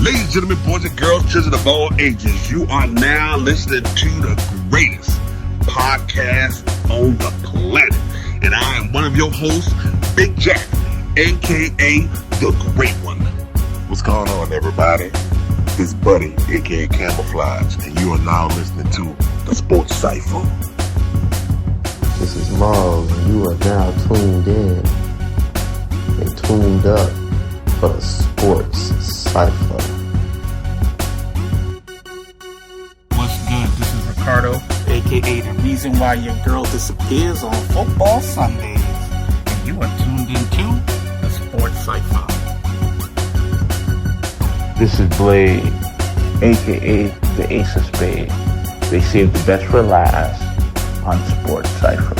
Ladies and gentlemen, boys and girls, children of all ages, you are now listening to the greatest podcast on the planet. And I am one of your hosts, Big Jack, a.k.a. The Great One. What's going on, everybody? This Buddy, a.k.a. Camouflage, and you are now listening to the Sports Cypher. This is Miles, and you are now tuned in and tuned up for the Sports Cypher. What's good? This is Ricardo, aka the reason why your girl disappears on football Sundays. And you are tuned into the Sports Cypher. This is Blade, aka the Ace of Spades. They save the best for last on Sports Cypher.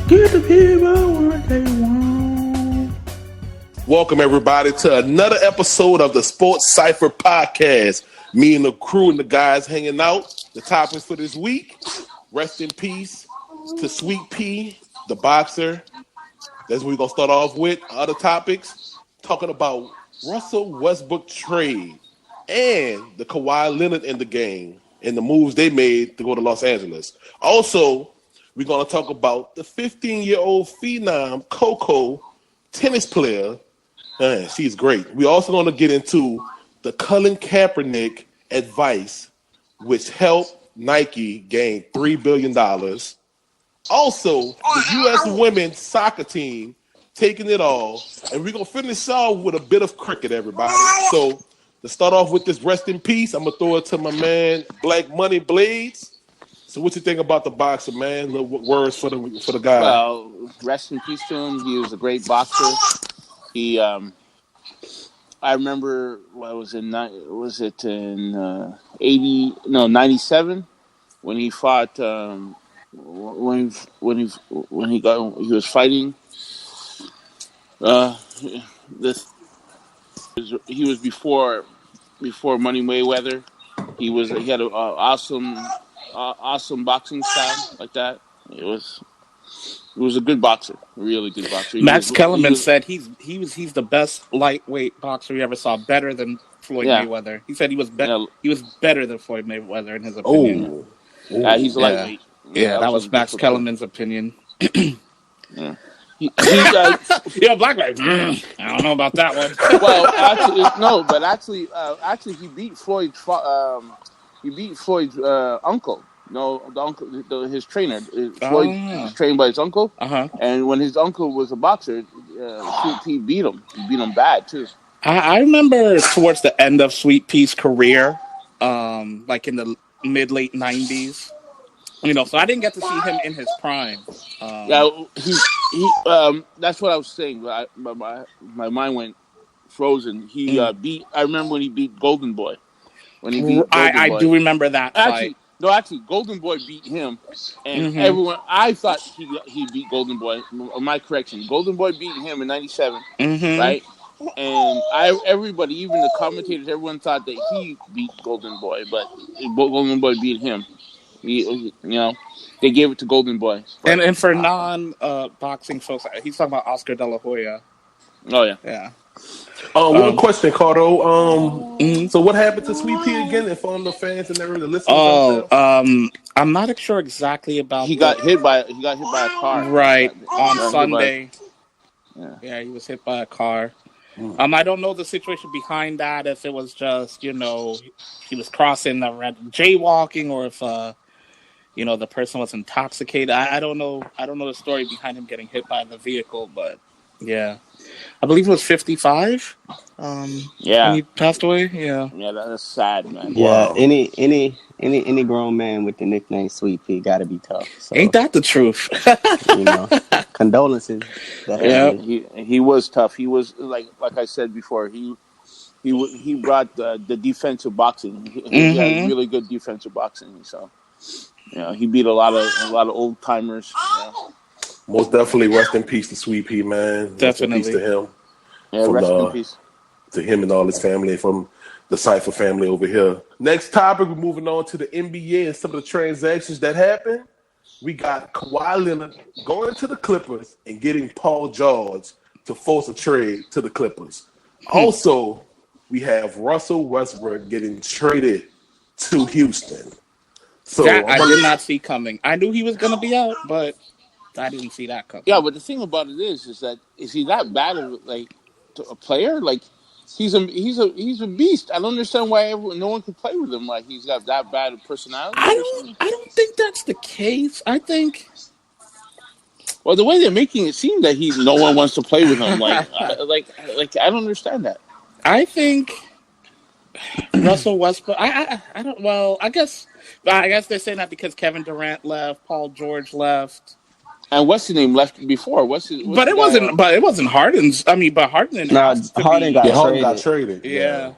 Give the people what they want. Welcome, everybody, to another episode of the Sports Cypher podcast. Me and the crew and the guys hanging out. The topics for this week: rest in peace to Sweet Pea, the boxer. That's what we're going to start off with. Other topics, talking about Russell Westbrook trade and the Kawhi Leonard in the game and the moves they made to go to Los Angeles. Also, we're going to talk about the 15-year-old phenom, Coco, tennis player. Man, she's great. We're also going to get into the Colin Kaepernick advice, which helped Nike gain $3 billion. Also, the U.S. women's soccer team taking it all. And we're going to finish off with a bit of cricket, everybody. So, to start off with this rest in peace, I'm going to throw it to my man, Black Money Blades. So what you think about the boxer, man? Little words for the guy. Well, rest in peace to him. He was a great boxer. He, I remember, was it in 97 when he fought, when he was fighting. He was before Money Mayweather. He had an awesome boxing style like that. It was a good boxer, a really good boxer. Max Kellerman said he's the best lightweight boxer he ever saw, better than Floyd Mayweather. He said he was better than Floyd Mayweather in his opinion. Yeah, he's a lightweight. Yeah, that was Max Kellerman's opinion. Yeah. Black guy. I don't know about that one. Well, actually, he beat Floyd's. He beat Floyd's uncle. No, the uncle, his trainer. Floyd was trained by his uncle. And when his uncle was a boxer, Sweet Pea beat him. He beat him bad too. I remember towards the end of Sweet Pea's career, like in the mid-late 90s. So I didn't get to see him in his prime. That's what I was saying. My mind went frozen. I remember when he beat Golden Boy. I do remember that fight. Actually, Golden Boy beat him, and everyone. I thought he beat Golden Boy. My correction: Golden Boy beat him in '97, right? And everybody, even the commentators, everyone thought that he beat Golden Boy, but Golden Boy beat him. They gave it to Golden Boy. And for non-boxing folks, he's talking about Oscar De La Hoya. Oh yeah, yeah. One question, Cardo. So what happened to Sweet Pea again? If all the fans and everyone listening. I'm not sure exactly about. He got hit by a car. Right on Sunday. Yeah, he was hit by a car. I don't know the situation behind that. If it was just he was crossing the red jaywalking, or if the person was intoxicated. I don't know. I don't know the story behind him getting hit by the vehicle, but yeah. I believe it was 55. When he passed away. Yeah. Yeah, that's sad, man. Yeah. Wow. Any grown man with the nickname Sweet Pea got to be tough. So, ain't that the truth? Condolences. Yeah, he was tough. He was like I said before. He brought the defensive boxing. He had really good defensive boxing. So he beat a lot of old timers. Most definitely, rest in peace to Sweet Pea, man. Definitely. Rest in peace to him. Yeah, from rest in peace. to him and all his family, from the Cypher family over here. Next topic, we're moving on to the NBA and some of the transactions that happened. We got Kawhi Leonard going to the Clippers and getting Paul George to force a trade to the Clippers. Also, we have Russell Westbrook getting traded to Houston. So that I did not see coming. I knew he was going to be out, but I didn't see that coming. Yeah, but the thing about it is that is he that bad of a player? Like he's a beast. I don't understand why no one could play with him. Like he's got that bad of personality. I don't think that's the case. I think. Well, the way they're making it seem that no one wants to play with him. Like I don't understand that. I think Russell Westbrook. I don't. Well, I guess they're saying that because Kevin Durant left, Paul George left, and what's his name left before. But it wasn't Harden's. I mean, but Harden. Harden got traded. Yeah.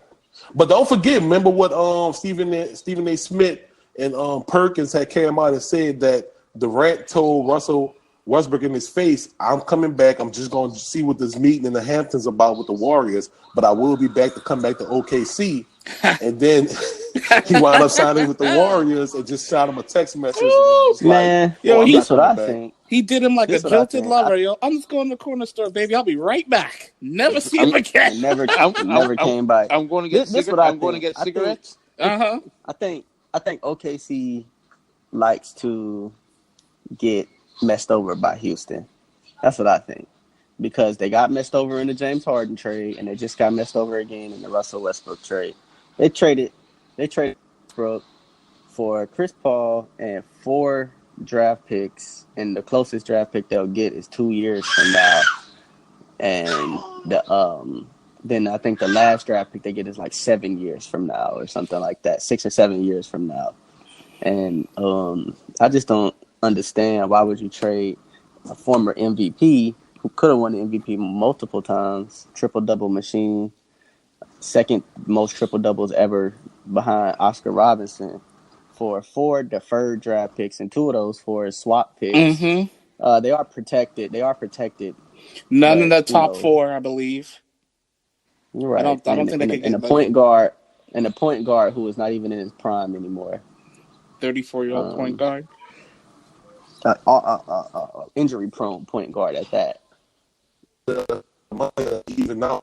But don't forget. Remember what Stephen A. Smith and Perkins had came out and said that Durant told Russell Westbrook in his face, "I'm coming back. I'm just going to see what this meeting in the Hamptons about with the Warriors, but I will be back to come back to OKC." And then he wound up signing with the Warriors and just shot him a text message. Man, that's what I think. He did him like a jilted lover. Yo, I'm just going to the corner store, baby. I'll be right back. Never see him again. Never came back. I'm going to get cigarettes. I think OKC likes to get messed over by Houston. That's what I think. Because they got messed over in the James Harden trade, and they just got messed over again in the Russell Westbrook trade. They traded Westbrook for Chris Paul and 4 draft picks, and the closest draft pick they'll get is 2 years from now. And then I think the last draft pick they get is like 7 years from now or something like that, 6 or 7 years from now. And I just don't understand why would you trade a former MVP who could have won the MVP multiple times, triple-double machine, second most triple-doubles ever behind Oscar Robinson, for 4 deferred draft picks, and 2 of those 4 swap picks. Mm-hmm. They are protected. None in the top 4, I believe. You're right. I don't think they could get a point guard who is not even in his prime anymore. 34-year-old point guard. Injury-prone point guard at that. Even now,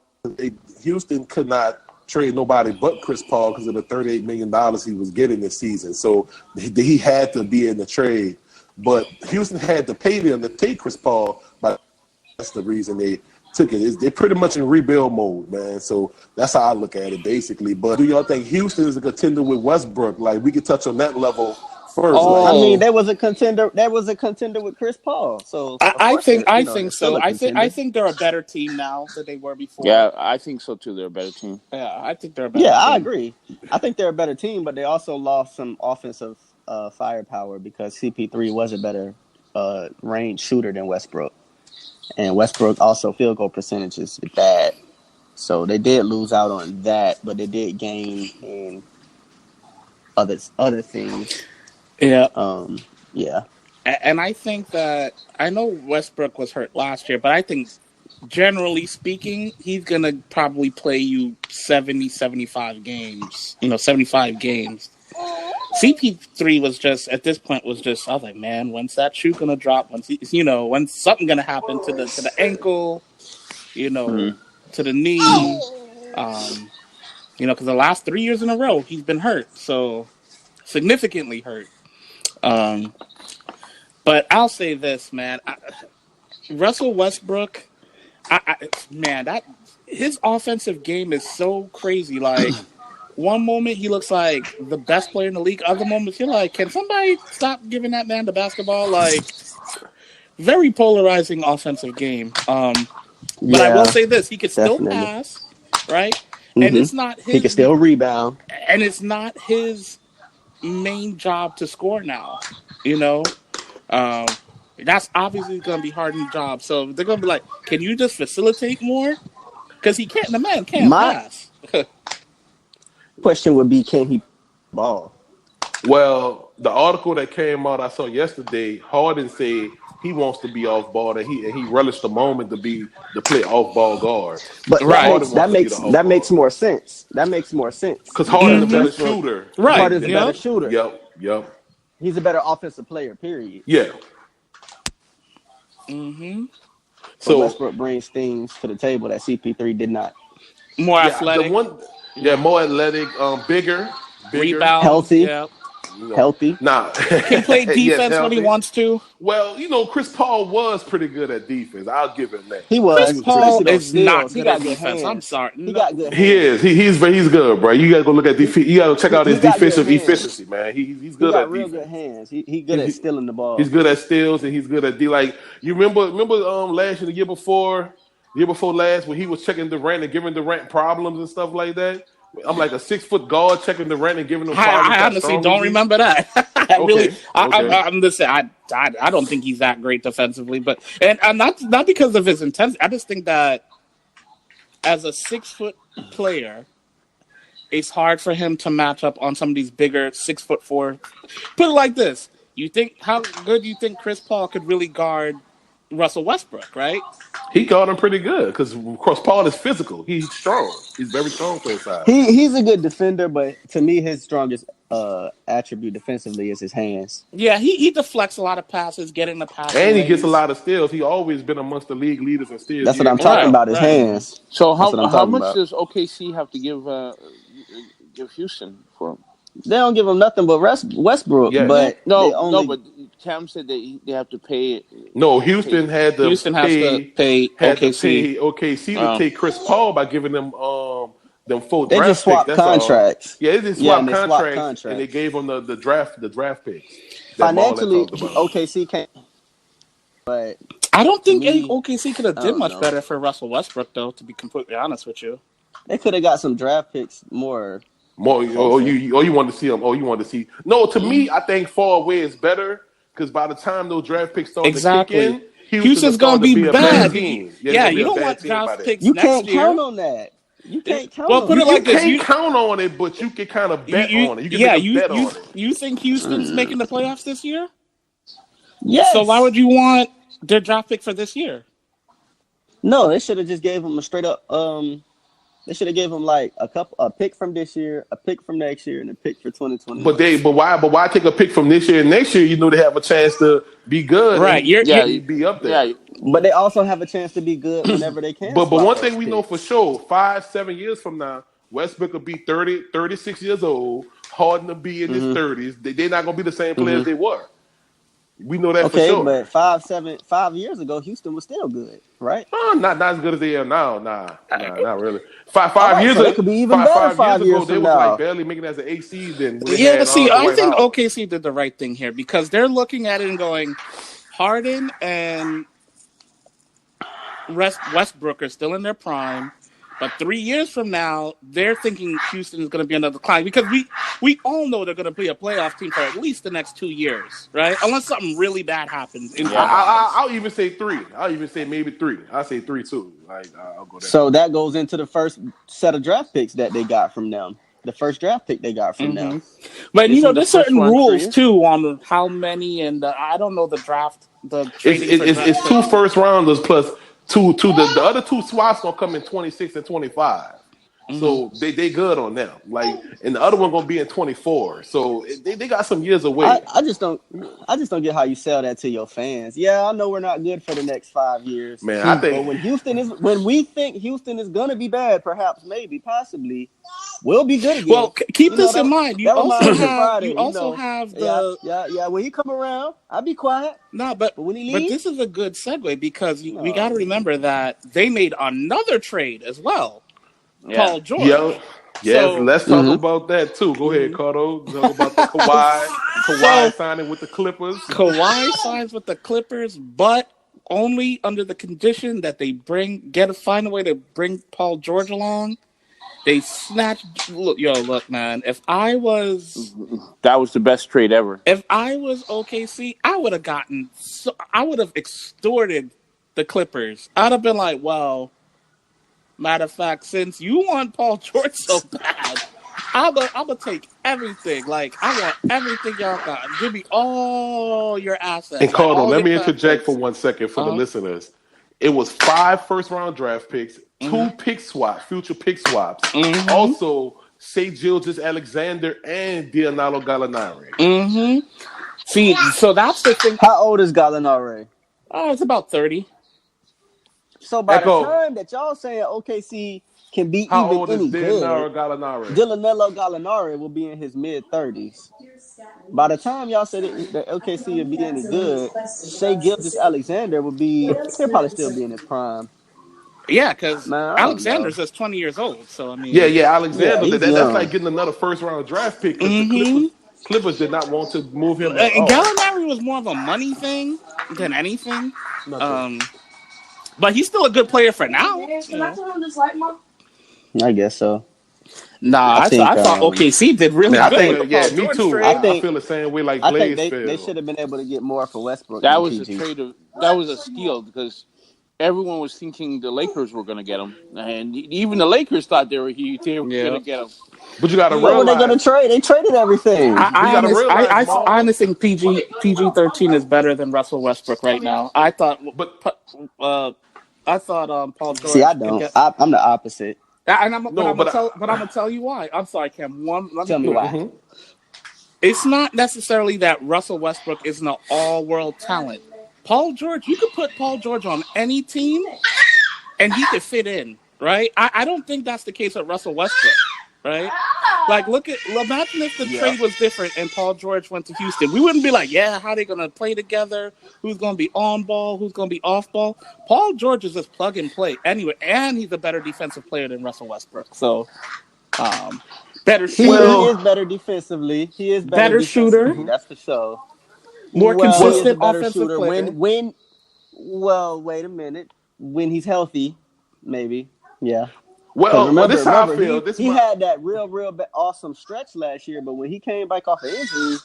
Houston could not trade nobody but Chris Paul because of the $38 million he was getting this season. So he had to be in the trade. But Houston had to pay them to take Chris Paul, but that's the reason they took it. They're pretty much in rebuild mode, man. So that's how I look at it, basically. But do y'all think Houston is a contender with Westbrook? Like, we could touch on that level first. I mean, there was a contender with Chris Paul. So I think so. I think they're a better team now than they were before. Yeah, I think so too. They're a better team. Yeah, I think they're a better team. I agree. I think they're a better team, but they also lost some offensive firepower because CP3 was a better range shooter than Westbrook, and Westbrook also field goal percentage is bad. So they did lose out on that, but they did gain in other things. Yeah. Yeah. And I think that I know Westbrook was hurt last year, but I think generally speaking, he's going to probably play you 70, 75 games, 75 games. CP3 was just, at this point, I was like, man, when's that shoe going to drop? When's something going to happen to the ankle, to the knee, because the last 3 years in a row, he's been hurt. So significantly hurt. But I'll say this, man. Russell Westbrook, his offensive game is so crazy. Like, one moment he looks like the best player in the league. Other moments you're like, can somebody stop giving that man the basketball? Like, very polarizing offensive game. But I will say this: he could still pass, right? Mm-hmm. And it's not his. He can still rebound, and it's not his main job to score now. That's obviously going to be Harden's job. So they're going to be like, can you just facilitate more? Because the man can't pass. Question would be, can he ball? Well, the article that came out I saw yesterday, Harden said he wants to be off ball and he relished the moment to play off ball guard. But So Right. Harden wants to be the off that makes ball more sense. That makes more sense because Harden's a because better Westbrook, shooter. Right. Harden's a better shooter. Yep. He's a better offensive player. Period. Yeah. So Westbrook brings things to the table that CP3 did not. More athletic. More athletic, bigger, rebounds, healthy. Yeah. Healthy. Nah. Can play defense when he wants to. Well, Chris Paul was pretty good at defense. I'll give him that. He was. Chris Paul is not he good got at good defense. hands. I'm sorry. He got good hands. He is. He's good, bro. You gotta go look at defense. You gotta check out his defensive efficiency, man. He's good at defense. He got real good hands. He good at stealing the ball. He's good at steals and he's good at like you remember last year, the year before last when he was checking Durant and giving Durant problems and stuff like that. I'm like a 6-foot guard checking Durant and giving him problems. I honestly don't remember that. I'm just saying I don't think he's that great defensively, but and not because of his intensity. I just think that as a 6-foot player, it's hard for him to match up on some of these bigger 6'4". Put it like this: how good do you think Chris Paul could really guard Russell Westbrook? Right? He guard him pretty good because Chris Paul is physical. He's strong. He's very strong for his size. He's a good defender, but to me, his strongest attribute defensively is his hands. Yeah, he deflects a lot of passes, getting the pass, and he gets a lot of steals. He always been amongst the league leaders in steals. That's what I'm talking about. His hands. So how much does OKC have to give Houston for him? They don't give him nothing but Westbrook. Yeah. But but Cam said they have to pay it. No, Houston has to pay OKC to take Chris Paul by giving them them full they draft just swapped picks. contracts. Yeah, they just swapped contracts, and they gave them the draft picks. Financially, OKC can't. But I don't think OKC could have did much better for Russell Westbrook, though. To be completely honest with you, they could have got some draft picks more. You want to see them? You want to see? No, to me, I think far away is better because by the time those draft picks start to kick in, Houston's going to be bad. Team. Yeah, you don't want draft picks. You can't count on that. You can't count on it. Put it like this. You can't count on it, but you can kind of bet on it. You can bet on it. You think Houston's making the playoffs this year? Yes. So why would you want their draft pick for this year? No, they should have just gave them a straight up. They should have gave him like a pick from this year, a pick from next year, and a pick for 2020. But why take a pick from this year and next year? They have a chance to be good, right? You'd be up there. Yeah. But they also have a chance to be good whenever they can. But one thing we know for sure: 5-7 years from now, Westbrook will be 36 years old. Harden will be in his 30s. They're not going to be the same players they were. We know that for sure. But 5 years ago, Houston was still good, right? Not as good as they are now. Nah, not really. Five years so ago, they could be even better 5 years they from was now. like barely making it as an 8 seed. Then I think OKC did the right thing here because they're looking at it and going, Harden and Westbrook are still in their prime. But 3 years from now, they're thinking Houston is going to be another climb because we all know they're going to be a playoff team for at least the next 2 years, right? Unless something really bad happens. I'll even say 3. I'll even say maybe 3. I'll say 3 too. I'll go there. So that goes into the first set of draft picks that they got from them. The first draft pick they got from them. But there's certain rules too on how many, and I don't know the draft. It's 2 first rounders plus. The other 2 swaps gonna come in 26 and 25, so they good on them. And the other one gonna be in 24, so they got some years away. I just don't get how you sell that to your fans. Yeah, I know we're not good for the next 5 years, man. I think when we think Houston is gonna be bad, perhaps, maybe, possibly, we'll be good again. Well, keep this in mind. You also have the yeah. When he come around, I'll be quiet. No, but when he leaves, but this is a good segue because we got to remember that they made another trade as well. Paul George. Let's talk about that too. Go ahead, Cardo. Talk about the Kawhi signing with the Clippers. Kawhi signs with the Clippers, but only under the condition that they find a way to bring Paul George along. They snatched. Look, man. That was the best trade ever. If I was OKC, I would have extorted the Clippers. I'd have been like, well, matter of fact, since you want Paul George so bad, I'm gonna take everything. Like, I want everything y'all got. Give me all your assets, And like Cardo, all let your me draft interject for picks. 1 second for the listeners. It was 5 first-round draft picks, 2 pick swaps, future pick swaps. Also, St. Gilgeous Alexander and Leonardo Gallinari. See, so that's the thing. How old is Gallinari? Oh, it's about 30. So by the Echo, time that y'all saying OKC can be how even old is any good, Leonardo Gallinari? Dillanello Gallinari will be in his mid-30s. By the time y'all said that OKC would be any good, Shai Gilgeous-Alexander he'll probably still be in his prime. Yeah, because Man, I don't know. Alexander's just 20 years old. So I Yeah, mean, Alexander. Yeah, he's That's like young. getting another first-round draft pick because the Clippers did not want to move him at all. Gallinari was more of a money thing than anything. Nothing. But he's still a good player for now. I guess so. Nah, I think. I thought OKC did really Man, I good think, with the Paul me George too. trade. I feel the same way like I think Blaze they feel. should have been able to get more for Westbrook. That than was PG. that was a steal because everyone was thinking the Lakers were going to get him, and even the Lakers thought they were going to get him. But you got to What were they realize going to trade? They traded everything. I Maul. honestly think PG-13 is better than Russell Westbrook right now. I thought Paul George. See, I don't. I'm the opposite. I'm gonna tell you why. I'm sorry, Cam. Tell me why. It's not necessarily that Russell Westbrook isn't an all-world talent. Paul George, you could put Paul George on any team, and he could fit in, right? I don't think that's the case with Russell Westbrook, right? Like, imagine if the trade was different and Paul George went to Houston. We wouldn't be like, yeah, how are they going to play together? Who's going to be on ball? Who's going to be off ball? Paul George is just plug and play anyway, and he's a better defensive player than Russell Westbrook. So, better shooter. He is better defensively. He is better shooter. That's for sure. More consistent offensive shooter. player. Wait a minute. When he's healthy, maybe. Yeah. Well, this is how I feel. He had that real awesome stretch last year, but when he came back off of injury,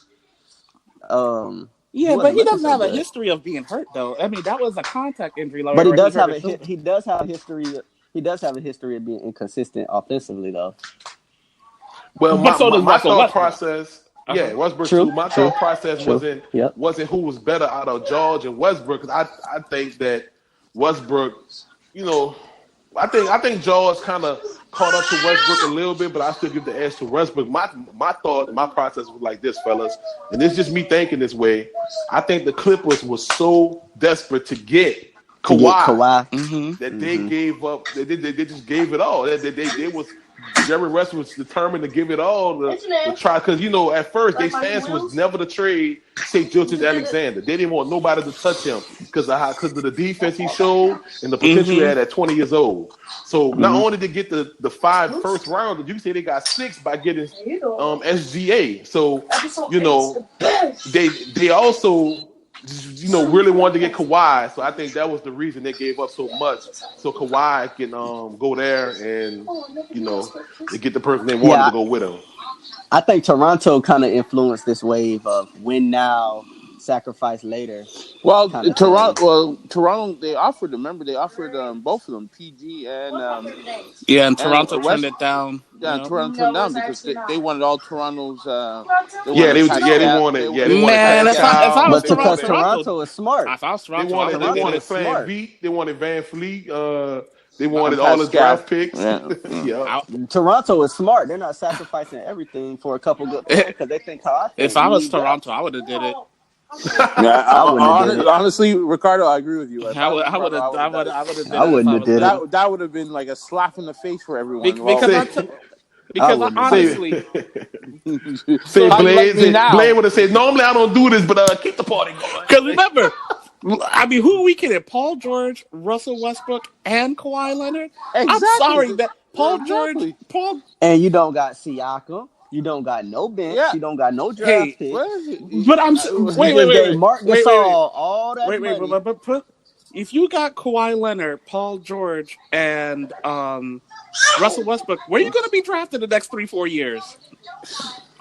but he doesn't have a history of being hurt, though. I mean, that was a contact injury. But he does have a history. He does have a history of being inconsistent offensively, though. Well, my thought process. Yeah, Westbrook too. My thought process wasn't who was better out of George and Westbrook. Because I think that Westbrook, I think George kind of caught up to Westbrook a little bit, but I still give the edge to Westbrook. My thought, my process was like this, fellas, and it's just me thinking this way. I think the Clippers were so desperate to get Kawhi. That they gave up. They just gave it all. They was. Jerry West was determined to give it all to try, because at first their stance was never to trade St. Gilgeous Alexander. They didn't want nobody to touch him because of the defense he showed and the potential he had at 20 years old. So not only did they get the 5 first rounders, you can say they got 6 by getting SGA. So they also really wanted to get Kawhi. So I think that was the reason they gave up so much. So Kawhi can go there and they get the person they wanted to go with him. I think Toronto kind of influenced this wave of win now, sacrifice later. Well, Toronto, they offered both of them, PG and and Toronto turned it down. Yeah, Toronto turned it down because they wanted all Toronto's. They wanted. But because Toronto is smart. If I was Toronto, they wanted Van Vliet. They wanted Van Fleet. They wanted all the draft picks. Toronto is smart. They're not sacrificing everything for a couple good players because they think how I think. If I was Toronto, I would have did it. Honestly, Ricardo, I agree with you. I would have done it. I wouldn't have did it. That would have been like a slap in the face for everyone. Because honestly, Blade would have said, normally I don't do this, but keep the party going. Because remember, I mean, who are we kidding? Paul George, Russell Westbrook, and Kawhi Leonard? Exactly. I'm sorry that Paul George, and you don't got Siakam. You don't got no bench. You don't got no draft pick. But I'm wait. Mark Gasol, all that money. But if you got Kawhi Leonard, Paul George, and Russell Westbrook, where are you going to be drafted the next 3-4 years?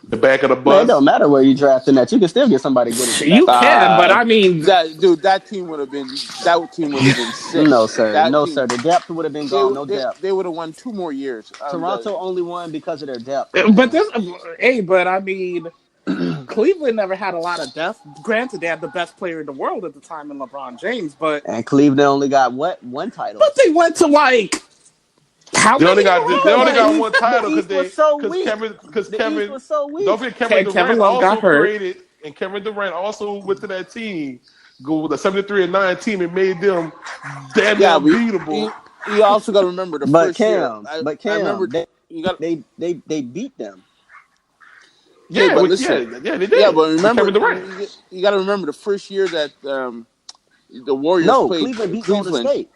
the back of the Man, it bus. don't matter where you drafting that. You can still get somebody good at the back. You can, but I mean, that team would have been sick. No, sir. That No, team, sir. The depth would have been gone. No depth. they would have won 2 more years. Toronto only won because of their depth. but but I mean, Cleveland never had a lot of depth. Granted, they had the best player in the world at the time in LeBron James, and Cleveland only got one title. But they went to like how They only many? got one title because Kevin was so weak. Don't forget Kevin Durant Kevin Love also got hurt. created, and Kevin Durant also went to that team, go with a 73-9 team, and made them damn unbeatable. You also got to remember the first year. But Cam, I remember they beat them. Yeah, but listen, they did. Yeah, but remember, Kevin Durant. You got to remember the first year that the Warriors played Cleveland beat Golden State.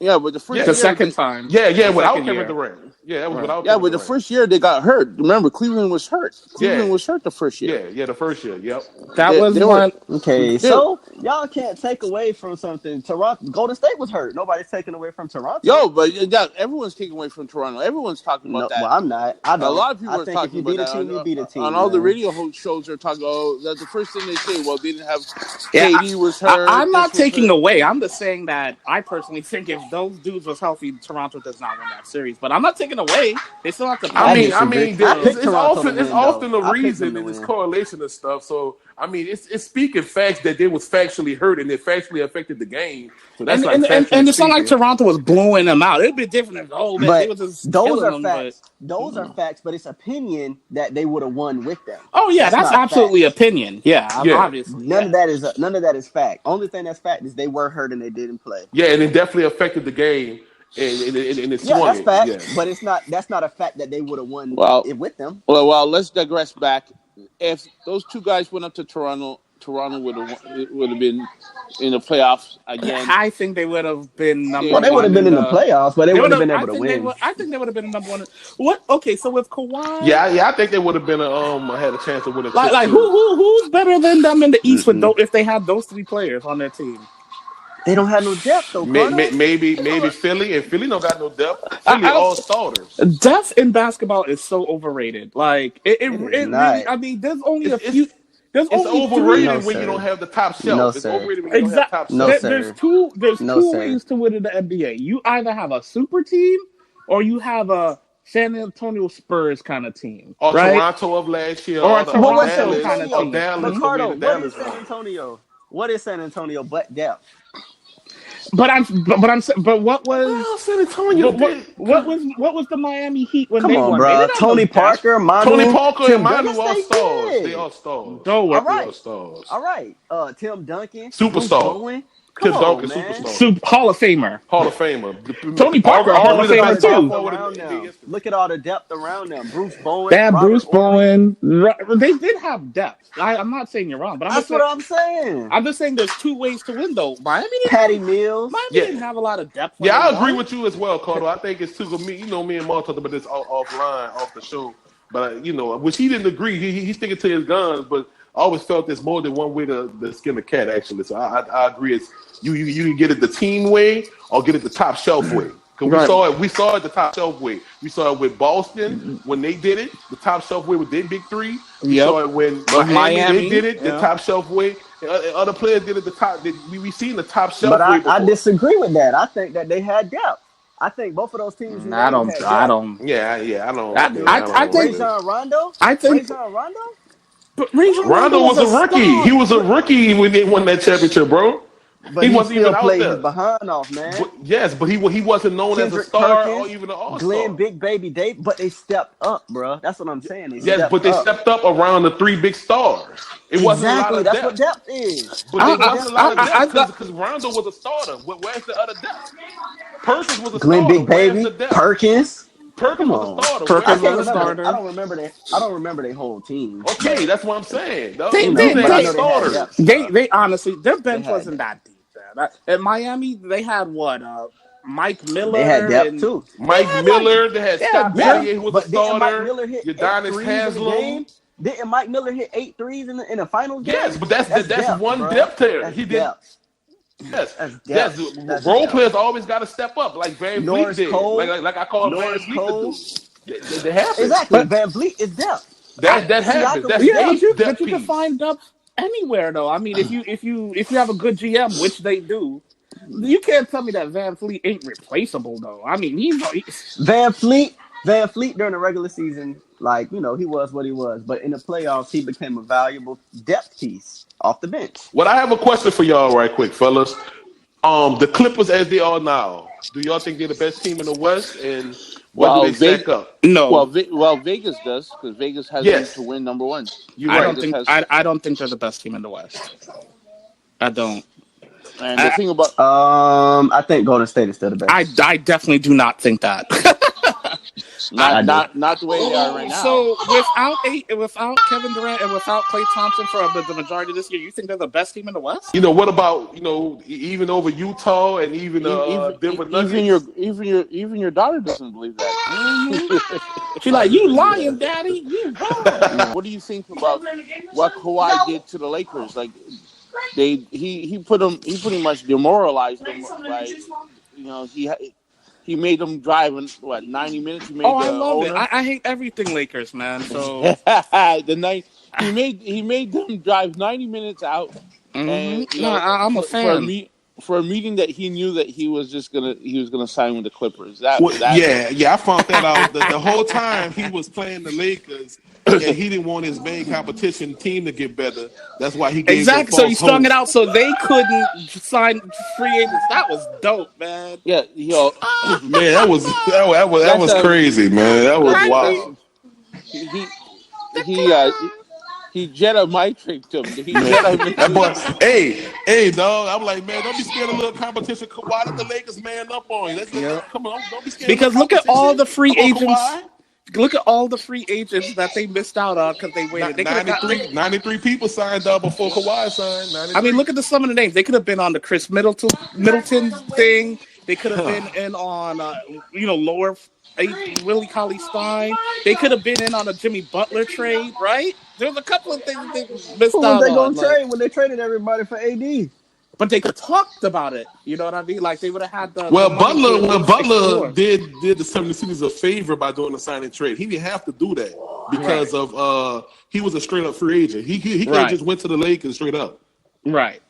Yeah, but the first year, the second time. Yeah, without Kevin Durant. Yeah, that was without. Yeah, but the first year they got hurt. Remember, Cleveland was hurt. Cleveland was hurt the first year. Yeah, the first year. Yep. That was one. Okay, so y'all can't take away from something. Toronto, Golden State was hurt. Nobody's taking away from Toronto. Yo, but everyone's taking away from Toronto. Everyone's talking about that. Well, I'm not. I don't. A lot of people are think talking if you about beat a team, you beat a team. On all the radio shows, they're talking. The first thing they say, well, they didn't have KD was hurt. I'm not taking away. I'm just saying that I personally think if those dudes was healthy, Toronto does not win that series. But I'm not taking away. They still have to. I mean, it's often a reason and it's correlation and stuff. So I mean, it's speaking facts that they was factually hurt and it factually affected the game. So that's and it's not like Toronto was blowing them out. It'd be different if they was just those are them, facts. Those are facts, but it's opinion that they would have won with them. Oh yeah, that's absolutely facts. Opinion. Yeah, obviously. None of that is fact. Only thing that's fact is they were hurt and they didn't play. Yeah, and it definitely affected the game. And it's that's fact, but it's not. That's not a fact that they would have won with them. Well, let's digress back. If those two guys went up to Toronto would have been in the playoffs again. I think they would have been number one. Well, they would have been in the playoffs, but they would have been able to win. I think they would have been number one. What? Okay, so with Kawhi, yeah, I think they would have been had a chance to win a like who's better than them in the East if they had those three players on their team? They don't have no depth, though. Maybe Philly, and Philly don't got no depth. Philly all starters. Depth in basketball is so overrated. Like it really, I mean, there's only a few. It's overrated when you don't have the top shelf. It's overrated when you don't have top shelf. There's two ways to win in the NBA. You either have a super team or you have a San Antonio Spurs kind of team, or right? Toronto of last year, or Toronto kind of team. Ricardo, what is San Antonio? What is San Antonio but depth? But what was San Antonio? What was the Miami Heat when they won? Bro. Tony Parker, and Manu all stars. They all stars. All right. Tim Duncan, superstar. Tim Duncan, superstar. Hall of Famer. Tony Parker, Hall of Famer too. Look at all the depth around them. Bruce Bowen. They had Bruce Bowen. They did have depth. I'm not saying you're wrong, but that's what I'm saying. I'm just saying there's two ways to win, though. Patty Mills. Miami didn't have a lot of depth. Yeah, I agree with you as well, Carter. I think it's too. Me and Mark talked about this offline, off the show. But which he didn't agree. He's sticking to his guns, but I always felt there's more than one way to skin a cat. Actually, so I agree. It's you can get it the team way or get it the top shelf way. Because we saw it the top shelf way. We saw it with Boston when they did it, the top shelf way with their big three. We saw it when Miami they did it, the top shelf way. And other players did it the top. We seen the top shelf way. But I disagree with that. I think that they had depth. I think both of those teams. I don't. Yeah, I don't. I think Rajon Rondo. Rajon Rondo. But Rondo was a rookie. He was a rookie when they won that championship, bro. But he wasn't even out there. His behind off, man. But he wasn't known as a star or even an all-star. Glenn Big Baby Dave, but they stepped up, bro. That's what I'm saying. They stepped up around the three big stars. It wasn't a lot of depth. That's what depth is. But it wasn't a lot of depth because Rondo was a starter. Where's the other depth? Perkins was a Glenn starter. Big Baby, Perkins was a starter. Perkins was a starter. I don't remember their whole team. Okay, that's what I'm saying. They honestly, their bench wasn't that deep. At Miami, they had what? Mike Miller. They had depth too. Mike Miller. They had Scott Barrier, who was a starter. Mike Miller hit Udonis Haslem. Didn't Mike Miller hit 8 threes in the finals game? Yes, but that's one depth there. He did. Yes. Role players always got to step up, like Van Vliet did. Like I call Van Vliet to do. They have exactly. Van Vliet is depth. That happens. That's but you can find depth anywhere though. I mean, if you have a good GM, which they do, you can't tell me that Van Fleet ain't replaceable though. I mean, he's Van Fleet during the regular season, like, you know, he was what he was, but in the playoffs, he became a valuable depth piece off the bench. Well, I have a question for y'all, right quick, fellas. The Clippers, as they are now, do y'all think they're the best team in the West, and what do they stack up? No. Well, Vegas does, because Vegas has them to win number one. I don't think they're the best team in the West. I don't. And the thing about I think Golden State is still the best. I definitely do not think that. Not the way they are right now. So without Kevin Durant and without Klay Thompson for the majority of this year, you think they're the best team in the West? You know, what about, you know, even over Utah and even Denver Nuggets? Even your daughter doesn't believe that. She's like, "You lying, Daddy? You wrong." What do you think about what Kawhi did to the Lakers? Like, he pretty much demoralized them. Right? You know, he made them drive in 90 minutes. He made I love it. I hate everything Lakers, man. So he made them drive 90 minutes out. Mm-hmm. And, you know, I'm a fan. For a meeting that he knew that he was gonna sign with the Clippers. I found that out. The whole time he was playing the Lakers, and he didn't want his main competition team to get better. That's why he gave them false So he strung hope. it out so they couldn't sign free agents. That was dope, man. Yeah, man, that was crazy, man. That was wild. He Jedi mind tricked him. That boy, hey, dog. I'm like, man, don't be scared of little competition. Why let the Lakers man up on you? Come on, don't be scared. Because look at all the free agents. Look at all the free agents that they missed out on because they waited. 93 people signed up before Kawhi signed. 93. I mean, look at some of the names. They could have been on the Chris Middleton thing. They could have been in on, lower Willie Cauley-Stein. They could have been in on a Jimmy Butler trade, right? There's a couple of things they missed out on. Who was they going to trade when they traded everybody for AD? But they could have talked about it. You know what I mean? Like, they would have had the... Butler did the 76ers a favor by doing the signing trade. He didn't have to do that because of he was a straight-up free agent. He could have just went to the Lakers straight up. Right.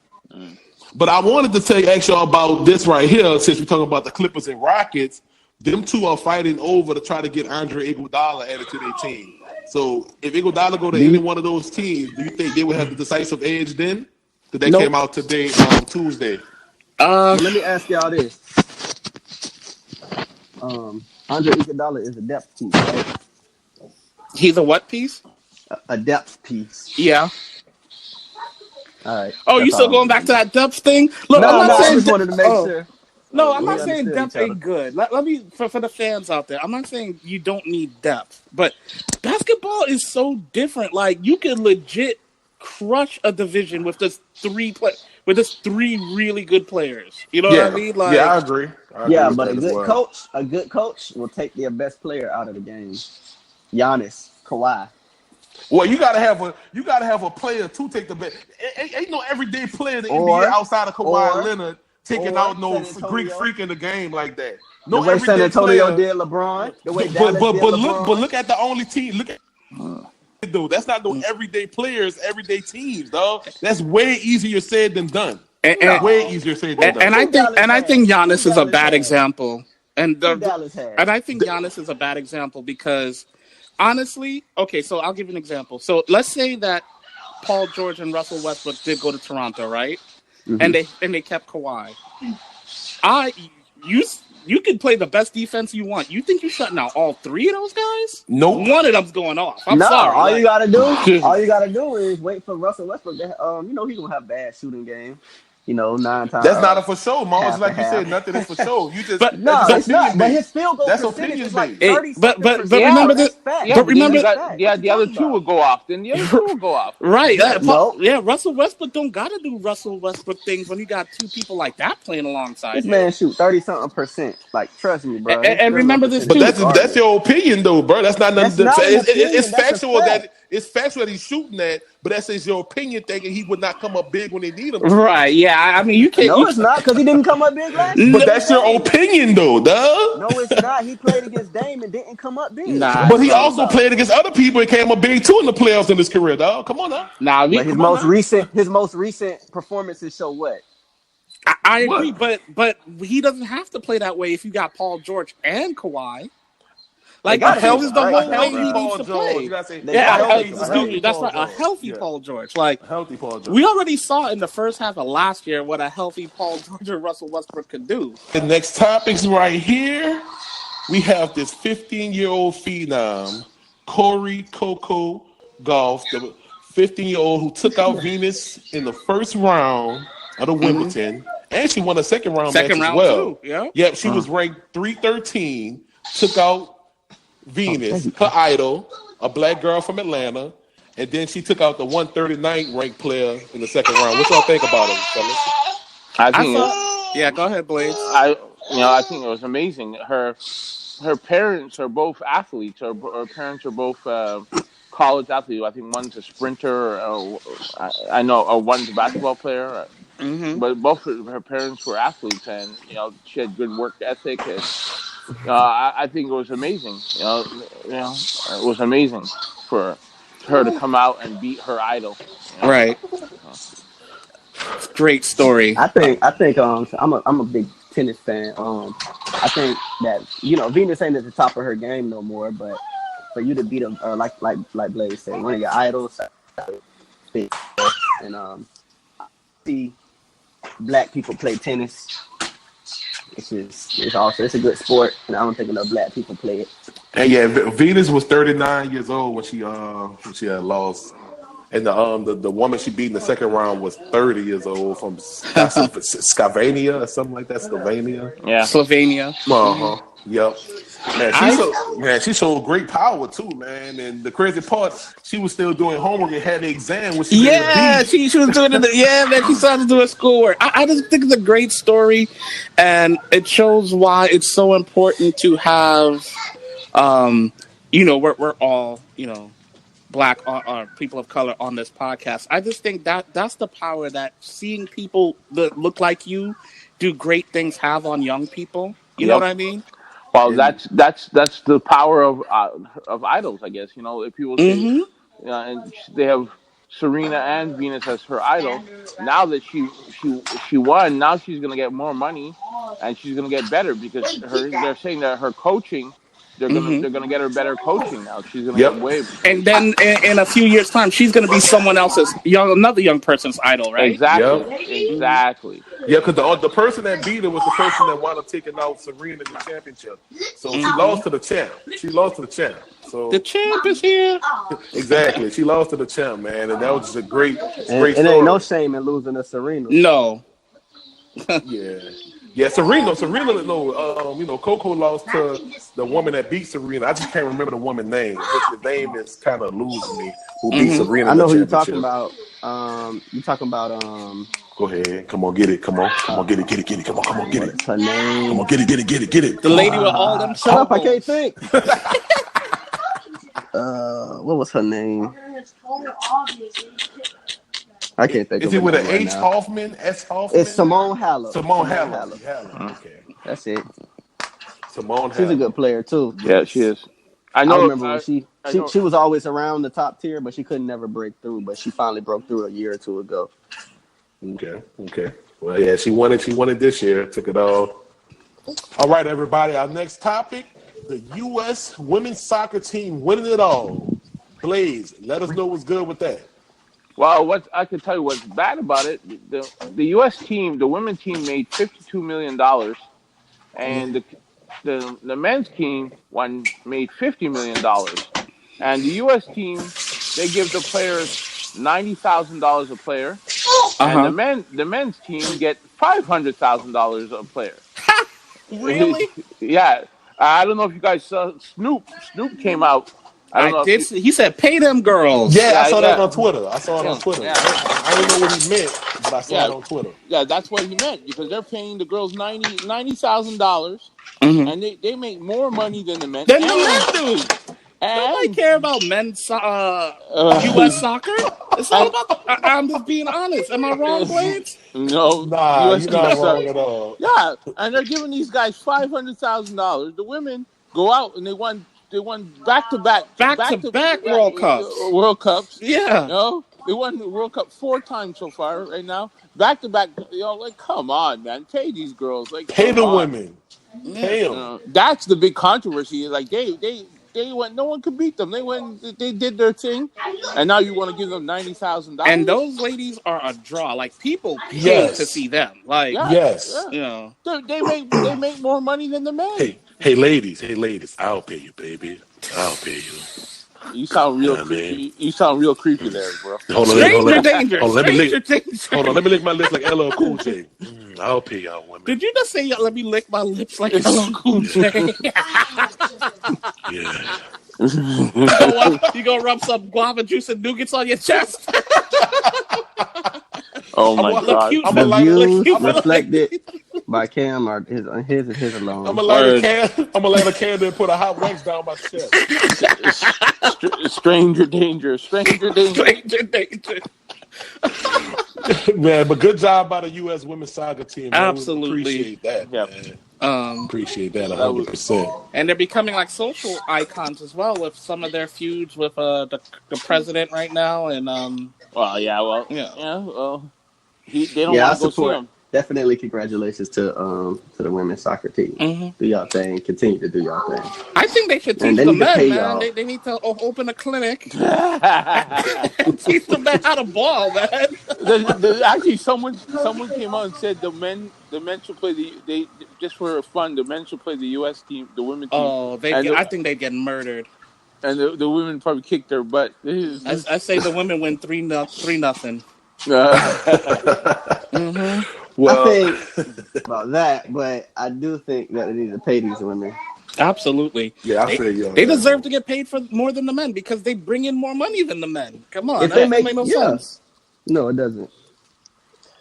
But I wanted to ask y'all about this right here, since we're talking about the Clippers and Rockets. Them two are fighting over to try to get Andre Iguodala added to their team. So if Iguodala go to any one of those teams, do you think they would have the decisive edge then? That came out today, Tuesday. Let me ask y'all this. Andre Iguodala is a depth piece, right? He's a what piece? A depth piece. Yeah. All right. Oh, you still going back to that depth thing? Look, I just wanted to make sure. No, I'm not saying depth ain't good. Let me, for the fans out there, I'm not saying you don't need depth. But basketball is so different. Like, you could legit crush a division with just three really good players. You know what I mean? Like, I agree. But a good coach will take their best player out of the game. Giannis, Kawhi. Well, you gotta have a player to take the best. Ain't no everyday player in the NBA outside of Kawhi Leonard taking out no Greek freak in the game like that. No, the way San Antonio did LeBron. The way Dallas did LeBron. But look at the only team. Look at. Dude, that's not no everyday players, everyday teams, dog. That's way easier said than done. Way easier said than done. And I think Giannis is a bad example. And I think Giannis is a bad example because honestly, okay, so I'll give you an example. So let's say that Paul George and Russell Westbrook did go to Toronto, right? Mm-hmm. And they kept Kawhi. You can play the best defense you want. You think you're shutting out all three of those guys? Nope. One of them's going off. I'm sorry. All you gotta do is wait for Russell Westbrook. He's gonna have bad shooting game. 9 times. That's not a for sure, Mars. Like you said, nothing is for sure. You just it's not. But his field goal percentage is like 30%. But remember this. But remember that. The other two will go off. Then the other two will go off. Right. Russell Westbrook don't gotta do Russell Westbrook things when you got two people like that playing alongside. This man shoot 30-something%. Like, trust me, bro. And remember this too. But that's your opinion, though, bro. That's not nothing. It's factual that he's shooting that. but that's just your opinion, thinking he would not come up big when they need him to. Right? Yeah. I mean, you can't. No, it's not because he didn't come up big last year. But that's your opinion, though, duh. No, it's not. He played against Dame and didn't come up big. Nah, but he also played against other people and came up big too in the playoffs in his career, dog. Come on now. Nah, but his most recent performances show what? I agree, but he doesn't have to play that way if you got Paul George and Kawhi. Like the hell is the whole way he needs to play? Excuse me, that's right. A healthy Paul George. Like healthy Paul George. We already saw in the first half of last year what a healthy Paul George and Russell Westbrook could do. The next topic's right here. We have this 15-year-old phenom, Coco Gauff, the 15-year-old who took out Venus in the first round of the Wimbledon, and she won a second round match as well. Too, yeah. Yep, she was ranked 313, took out Venus, her idol, a black girl from Atlanta, and then she took out the 139th ranked player in the second round. What y'all think about it, fellas? Yeah, go ahead, Blaze. I think it was amazing. Her parents are both athletes. Her parents are both college athletes. I think one's a sprinter. I know, or one's a basketball player. But both of her parents were athletes, and she had good work ethic. And, I think it was amazing. It was amazing for her to come out and beat her idol. Right. Great story. I think I'm a big tennis fan. I think that Venus ain't at the top of her game no more, but for you to beat them, like Blaze said, one of your idols, and see black people play tennis. It's a good sport, and I don't think enough black people play it. And yeah, Venus was 39 years old when she had lost, and the woman she beat in the second round was 30 years old from Slovenia or something like that. Slovenia. Yeah, Slovenia. Yep. Man, she showed great power too, man. And the crazy part, she was still doing homework and had the exam. When she was doing it. Yeah, man, she started doing schoolwork. I just think it's a great story, and it shows why it's so important to have, we're all, black or people of color on this podcast. I just think that's the power that seeing people that look like you do great things have on young people. You know what I mean? Well, that's the power of idols, I guess. If people say, and they have Serena and Venus as her idol. Now that she won, now she's gonna get more money, and she's gonna get better because they're saying that her coaching. They're gonna get her better coaching now. She's gonna get way. And then in a few years' time, she's gonna be someone else's another young person's idol, right? Exactly. Yeah, because the person that beat her was the person that wound up taking out Serena in the championship. So she lost to the champ. So the champ is here. Exactly. She lost to the champ, man, and that was just a great story. And ain't no shame in losing to Serena. No. Yeah, Serena. No, Coco lost to the woman that beat Serena. I just can't remember the woman's name. The name is kind of losing me. Who beat Serena? I know who you're talking about. Go ahead. Come on, get it. Come on, get it. Come on, get it. What's her name? Come on, get it. The lady with all them. Shut up! I can't think. What was her name? I can't think. Is it with an H Hoffman? S Hoffman? It's Simone Halep. Simone Halep. Okay, that's it. Simone Halep. She's a good player too. Yeah, she is. I remember when she was always around the top tier, but she couldn't never break through. But she finally broke through a year or two ago. Okay. Well, yeah, she won it. She won it this year. Took it all. All right, everybody. Our next topic: the U.S. women's soccer team winning it all. Blaze, let us know what's good with that. Well, what I can tell you what's bad about it, the U.S. team, the women's team made $52 million, and the men's team made $50 million. And the U.S. team, they give the players $90,000 a player, and the men's team get $500,000 a player. Really? Yeah. I don't know if you guys saw Snoop. Snoop came out. He said, "Pay them girls." Yeah, I saw that on Twitter. I don't know what he meant, but I saw it on Twitter. Yeah, that's what he meant because they're paying the girls $90,000, and they make more money than the men. Than the men do. Nobody And care about men's U.S. soccer. It's all about. I'm just being honest. Am I wrong, Blades? no, Nah, U.S. you're team not wrong sucks. at all. Yeah, and they're giving these guys $500,000. The women go out and they won back to back World Cups. World Cups. Yeah. They won the World Cup 4 times so far right now. Back to back. Like come on, man, pay these girls. Like Pay come the on. women. Yeah. Pay them. That's the big controversy. Like they went. No one could beat them. They went. They did their thing, and now you want to give them $90,000. And those ladies are a draw. Like people pay to Yes. see them. Like Yes. you know. They make more money than the men. Hey, ladies. I'll pay you, baby. I'll pay you. You sound real Yeah, creepy. man. You sound real creepy there, bro. Stranger danger. Hold on, let me Stranger lick my lips like LL Cool J. I'll pay y'all women. Did you just say let me lick my lips like LL Cool J? Yeah. You gonna rub some guava juice and nougats on your chest? Oh my God! The views reflected by Cam are his alone. I'm gonna light a candle and put a hot wax down my chest. Stranger danger. Stranger danger. Man, but good job by the U.S. women's soccer team. Man. Absolutely. Appreciate that. Yep. Man. Appreciate that 100%. And they're becoming like social icons as well with some of their feuds with the president right now. And Well, yeah. Well, Well, they don't want to go see him. Definitely congratulations to the women's soccer team. Mm-hmm. Do y'all thing. Continue to do y'all thing. I think they should teach the men, man. They need to open a clinic. Teach the men how to ball, man. Actually, someone came out and said the men should play they just for fun. The men should play the U.S. team, the women team. Oh, I think they'd get murdered. And the women probably kicked their butt. I say the women win 3-0. Mm-hmm. Well, I think about that, but I do think that they need to pay these women. Absolutely. Yeah, I feel you. They deserve to get paid for more than the men because they bring in more money than the men. Come on, if they make no sense. No, it doesn't.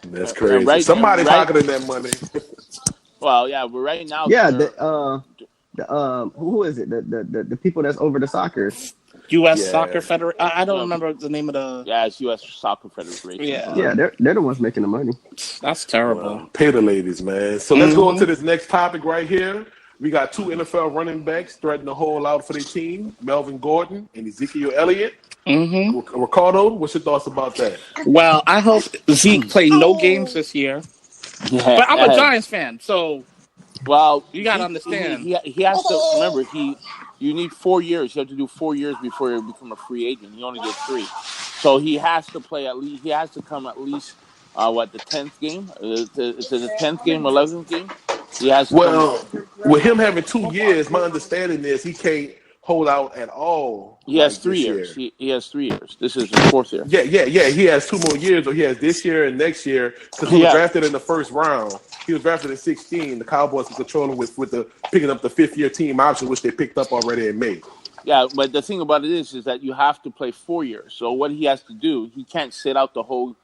That's crazy. Somebody's pocketing that money. Well, yeah, but right now, yeah, who is it? The people that's over the soccer. U.S. Soccer Federation. I don't remember the name of the. Yeah, it's U.S. Soccer Federation. Yeah, they're the ones making the money. That's terrible. Well, pay the ladies, man. So let's go into this next topic right here. We got 2 NFL running backs threatening to hold out for their team: Melvin Gordon and Ezekiel Elliott. Mm-hmm. Ricardo, what's your thoughts about that? Well, I hope Zeke played no games this year. Yeah, but I'm a Giants fan, so you gotta understand. He has to remember you need 4 years. You have to do 4 years before you become a free agent. He only did 3, so he has to play at least. He has to come at least the 10th game? Is it the 10th game, 11th game? He has. With him having 2 years, my understanding is he can't hold out at all. He has 3 years. He has 3 years. This is his 4th year. Yeah. He has 2 more years, or he has this year and next year because he was drafted in the first round. He was drafted in 2016. The Cowboys were controlling with picking up the 5th-year team option, which they picked up already in May. Yeah, but the thing about it is that you have to play 4 years. So what he has to do, he can't sit out the whole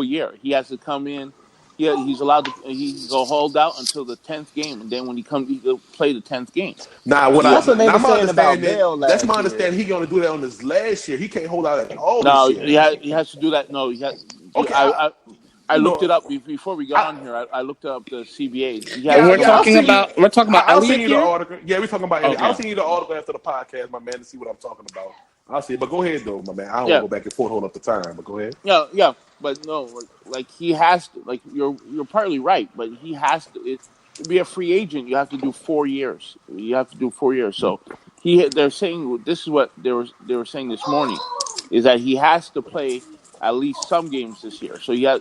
year. He has to come in. He's allowed to. He can go hold out until the 10th game, and then when he comes, he'll play the 10th game. That's what they were saying about Bell last year. That's my understanding. He's going to do that on this last year. He can't hold out at all. No, this year. he has to do that. No, he has. Okay, I looked it up before we got on here. I looked up the CBA. We're talking about I'll send Elliott you the article. Yeah, we're talking about Elliott. I'll send you the article after the podcast, my man, to see what I'm talking about. I'll see it. But go ahead, though, my man. I don't want to go back and forth, hold up the time. But go ahead. Yeah. But no, like he has to. Like you're partly right, but he has to. To be a free agent, you have to do 4 years. You have to do 4 years. So they're saying this is what they were saying this morning, is that he has to play at least some games this year. So you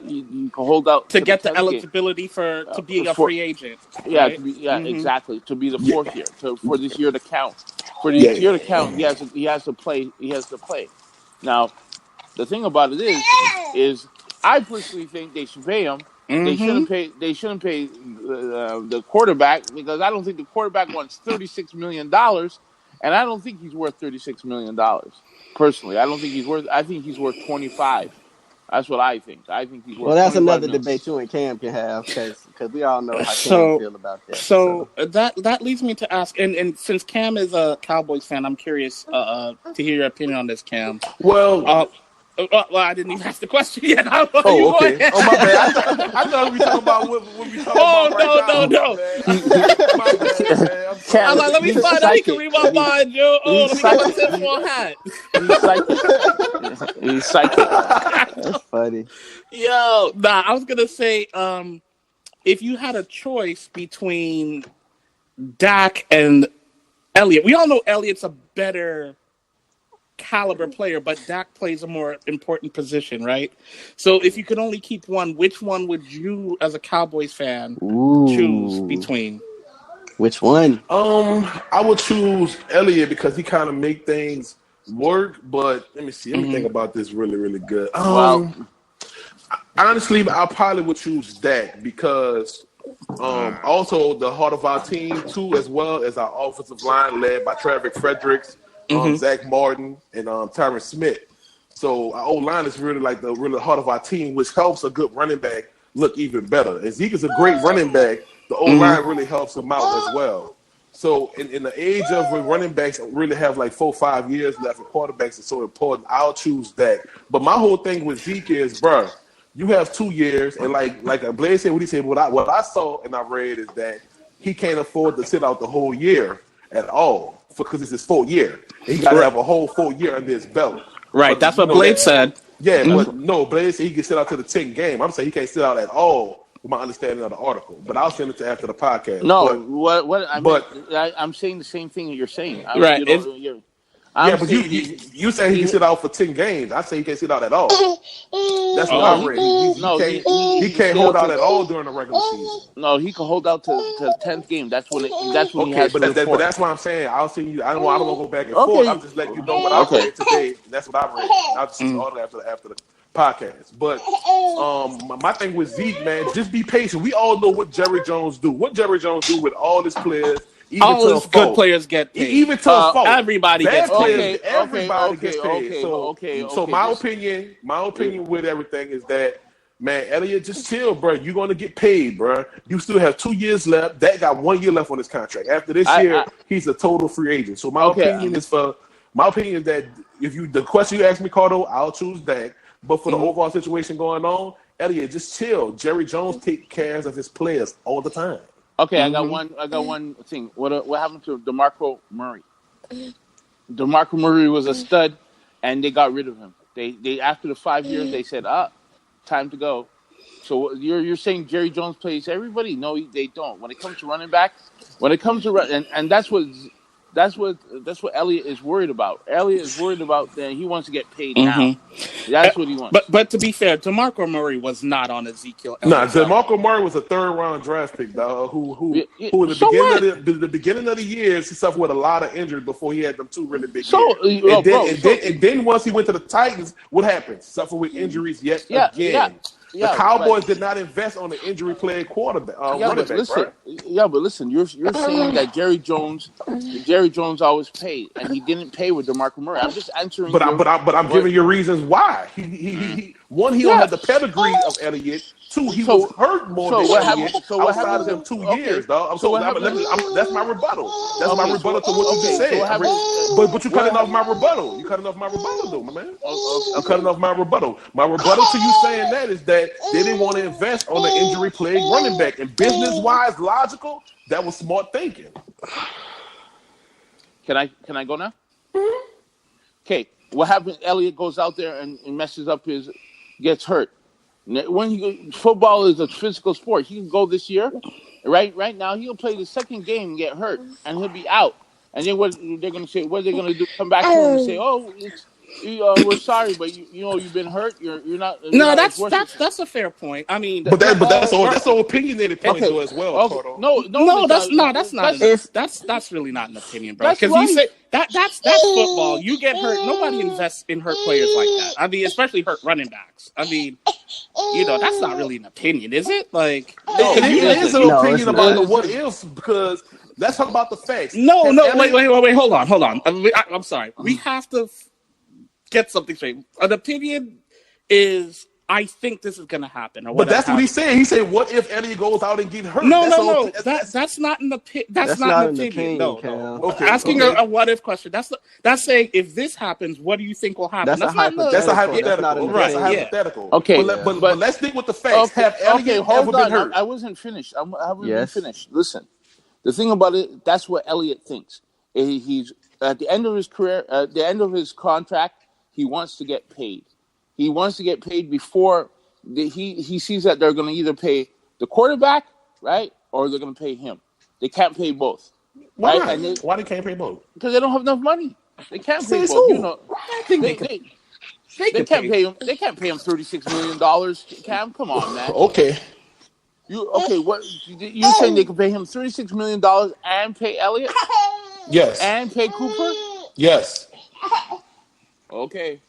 can hold out to get the eligibility to be a free agent. Yeah, right? Exactly. To be the 4th year, for this year to count. For this year to count, he has to play. He has to play. Now, the thing about it is I personally think they should pay him. Mm-hmm. They shouldn't pay the quarterback, because I don't think the quarterback wants $36 million, and I don't think he's worth $36 million. Personally, I don't think he's worth. I think he's worth 25. That's what I think. I think he's worth. Well, that's another million. debate you and Cam can have because we all know how Cam feel about that. So that leads me to ask, and since Cam is a Cowboys fan, I'm curious to hear your opinion on this, Cam. Well, I didn't even ask the question yet. Okay. Oh, my bad. I thought we were talking about what we talking about right now. No. My bad, man. I'm sorry. I'm like, let me find out. He can read my mind, Joe. Oh, let me get my tinfoil hat. He's psychic. That's funny. Yo, I was gonna say, if you had a choice between Dak and Elliott, we all know Elliott's a better caliber player, but Dak plays a more important position, right? So if you could only keep one, which one would you, as a Cowboys fan, choose between? Which one? I would choose Elliott because he kind of make things work. But let me see. Let me think about this really, really good. Honestly, I probably would choose Dak because also the heart of our team too, as well as our offensive line led by Travis Fredericks, Zach Martin, and Tyron Smith. So our O-line is really like the heart of our team, which helps a good running back look even better. And Zeke is a great running back. The O-line really helps him out as well. So in the age of when running backs really have like 4-5 years left and quarterbacks are so important, I'll choose Dak. But my whole thing with Zeke is, bro, you have 2 years, and like Blaze said, what he said, what I saw and I read is that he can't afford to sit out the whole year at all because it's his 4th year. And he got to have a whole 4 year under his belt. Right, that's what Blade said. Yeah, but no, Blade said he can sit out to the 10th game. I'm saying he can't sit out at all, with my understanding of the article. But I'll send it to after the podcast. No, I'm saying the same thing that you're saying. Right. But you say he can sit out for 10 games. I say he can't sit out at all. That's what I read. He can't hold out at all during the regular season. No, he can hold out to the 10th game. That's when he has. But that's what I'm saying. I'll send you. I don't want to go back and forth. I'm just letting you know what I read today. That's what I read. I'll just see all that after the podcast. But my thing with Zeke, man, just be patient. We all know what Jerry Jones do. What Jerry Jones do with all his players. Even all his good players get paid. Even to a fault. Everybody gets paid. Everybody gets paid. So my opinion with everything is that, man, Elliott, just chill, bro. You're going to get paid, bro. You still have 2 years left. That got 1 year left on his contract. After this year, he's a total free agent. So my opinion is that the question you asked me, Cardo, I'll choose Dak. But for the overall situation going on, Elliott, just chill. Jerry Jones takes care of his players all the time. Okay, I got one thing. What happened to DeMarco Murray? DeMarco Murray was a stud, and they got rid of him. They after the 5 years, they said, time to go. So you're saying Jerry Jones plays everybody? No, they don't. When it comes to running back, and that's what Elliott is worried about. Elliott is worried about that he wants to get paid now. That's what he wants. But to be fair, DeMarco Murray was not on Ezekiel Elliott. DeMarco Murray was a 3rd round draft pick, dog. Who in the beginning of the years he suffered with a lot of injuries before he had them 2 really big years. And then once he went to the Titans, what happened? Suffered with injuries yet again. The Cowboys did not invest on the injury-plagued quarterback. Running back, right? But listen, you're saying that Jerry Jones always paid, and he didn't pay with DeMarco Murray. I'm just answering. But I'm giving you reasons why. He one, he don't have the pedigree of Elliott. 2, he was hurt more than Elliott outside of them 2 years, dog. That's my rebuttal. That's my rebuttal to what you just said. But you're cutting off my rebuttal. You're cutting off my rebuttal, though, my man. I'm cutting off my rebuttal. My rebuttal to you saying that is that they didn't want to invest on the injury-plagued running back. And business-wise, logical, that was smart thinking. Can I go now? Okay. What happens? Elliott goes out there and messes up gets hurt. When football is a physical sport, he can go this year. Right now, he'll play the 2nd game and get hurt, and he'll be out. And then what they're going to say? What are they going to do? Come back to him and say, "Oh, we're sorry, but you've been hurt. You're not." No, that's a fair point. I mean, that's all opinionated points as well. Okay. No, that's really not an opinion, bro. Because you say that's football. You get hurt. Nobody invests in hurt players like that. I mean, especially hurt running backs. I mean, that's not really an opinion, is it? Like, it is an opinion about the what ifs because. Let's talk about the facts. No, wait. Hold on. I'm sorry. We have to get something straight. An opinion is I think this is going to happen. Or but that's what he said. He said, "What if Elliott goes out and get hurt?" No. That's not in the That's not an opinion. No. Okay. Asking a what if question. That's saying if this happens, what do you think will happen? That's a hypothetical. That's a hypothetical. Okay, but let's stick with the facts. Okay, Have Elliott hold ever on. been hurt? I wasn't finished. I haven't been finished. Listen, the thing about it, that's what Elliott thinks. He's at the end of his career, at the end of his contract, he wants to get paid. He wants to get paid before he sees that they're going to either pay the quarterback, right, or they're going to pay him. They can't pay both. Why right? not? Why they can't pay both? Because they don't have enough money. They can't pay both. Who? You know, they can't pay him. They can't pay him $36 million. Cam, come on, man. Okay. What you saying? They can pay him $36 million and pay Elliott? Yes. And pay Cooper? Yes. Okay.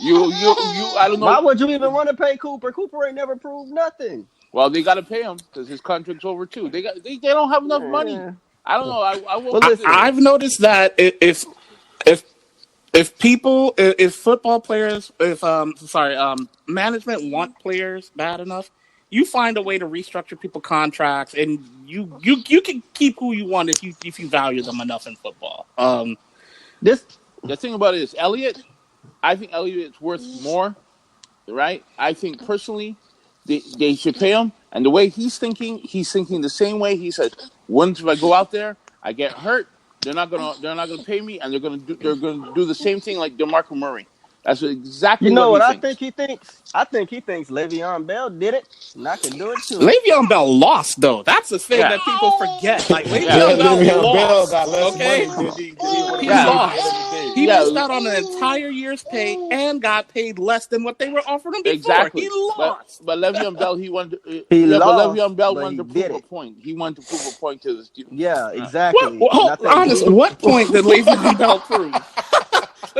I don't know. Why would you even want to pay Cooper? Cooper ain't never proved nothing. Well, they got to pay him because his contract's over too. They don't have enough money. I don't know. I've noticed that if football players, management want players bad enough, you find a way to restructure people's contracts, and you can keep who you want if you value them enough in football. The thing about it is Elliott. I think Elliott's worth more, right? I think personally, they should pay him. And the way he's thinking the same way. He said, "Once if I go out there, I get hurt, they're not gonna pay me, and they're gonna do the same thing like DeMarco Murray." That's exactly what I think he thinks. I think he thinks Le'Veon Bell did it, and I can do it too. Le'Veon Bell lost, though. That's the thing that people forget. Like Le'Veon Bell got less okay? money. He lost. He missed out on an entire year's pay and got paid less than what they were offering him before. Exactly. He lost. But Le'Veon Bell, he wanted. But Le'Veon Bell wanted to prove a point. He wanted to prove a point to the Steelers. Yeah, exactly. What point did Le'Veon Bell prove?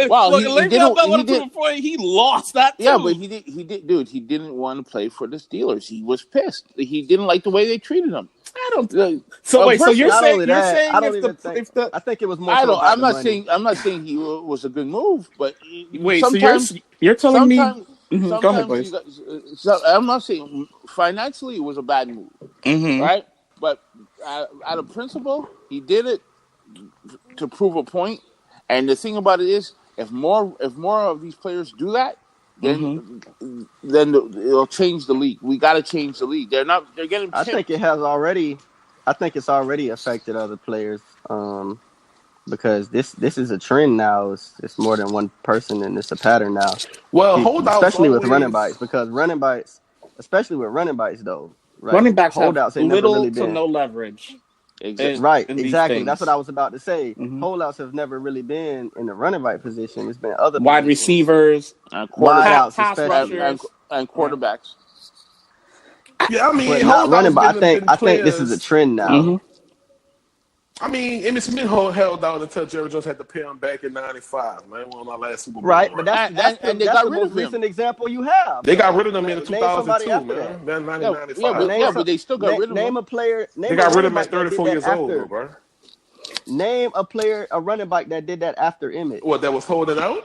Well, Le'Veon Bell wanted to prove a point. He lost that too. Yeah, but he did, dude. He didn't want to play for the Steelers. He was pissed. He didn't like the way they treated him. I don't. So wait. So you're saying I think it was more. I'm not saying he was a good move, but wait. So you're telling me. Go ahead, please. I'm not saying financially it was a bad move, right? But out of principle, he did it to prove a point. And the thing about it is, if more of these players do that, then it'll change the league. We got to change the league. They're getting. I think it has already. I think it's already affected other players because this is a trend now. It's more than one person, and it's a pattern now. Well, especially with running backs, because running backs, especially with running backs, though, right? Running backs holdouts have little to no leverage. Right, exactly. That's what I was about to say. Holdouts have never really been in the running back position. It's been other wide receivers, wideouts, pass rushers, and quarterbacks. Yeah, I mean, not running back. I think this is a trend now. I mean, Emmitt Smith held out until Jerry Jones had to pay him back in '95. Man, one of my last Super Bowl. Right, but that's the most recent example you have. They got rid of him in 2002, man. Then 1995. But they still got rid of him. Name a player. They got rid of him at 34 years old, bro. Name a running back that did that after Emmitt. What, that was holding out?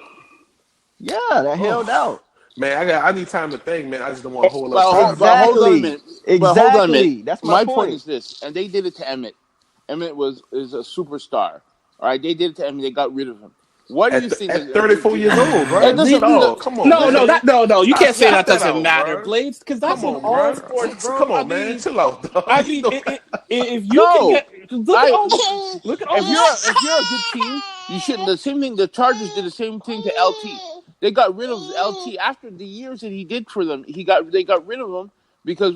Yeah, that held out. Man, I need time to think, man. I just don't want to hold up. But hold on a minute. Exactly. That's my point. My point is this, and they did it to Emmitt. Emmitt is a superstar. All right, they did it to Emmitt. They got rid of him. What do you think? At 34 years old, bro. Come on. No. You can't say that doesn't matter, Blades, because that's in all sports, bro. Come on, man. Chill out, dog. I mean, if you can get look at if you're a good team, you shouldn't. The same thing. The Chargers did the same thing to LT. They got rid of LT after the years that he did for them. They got rid of him. Because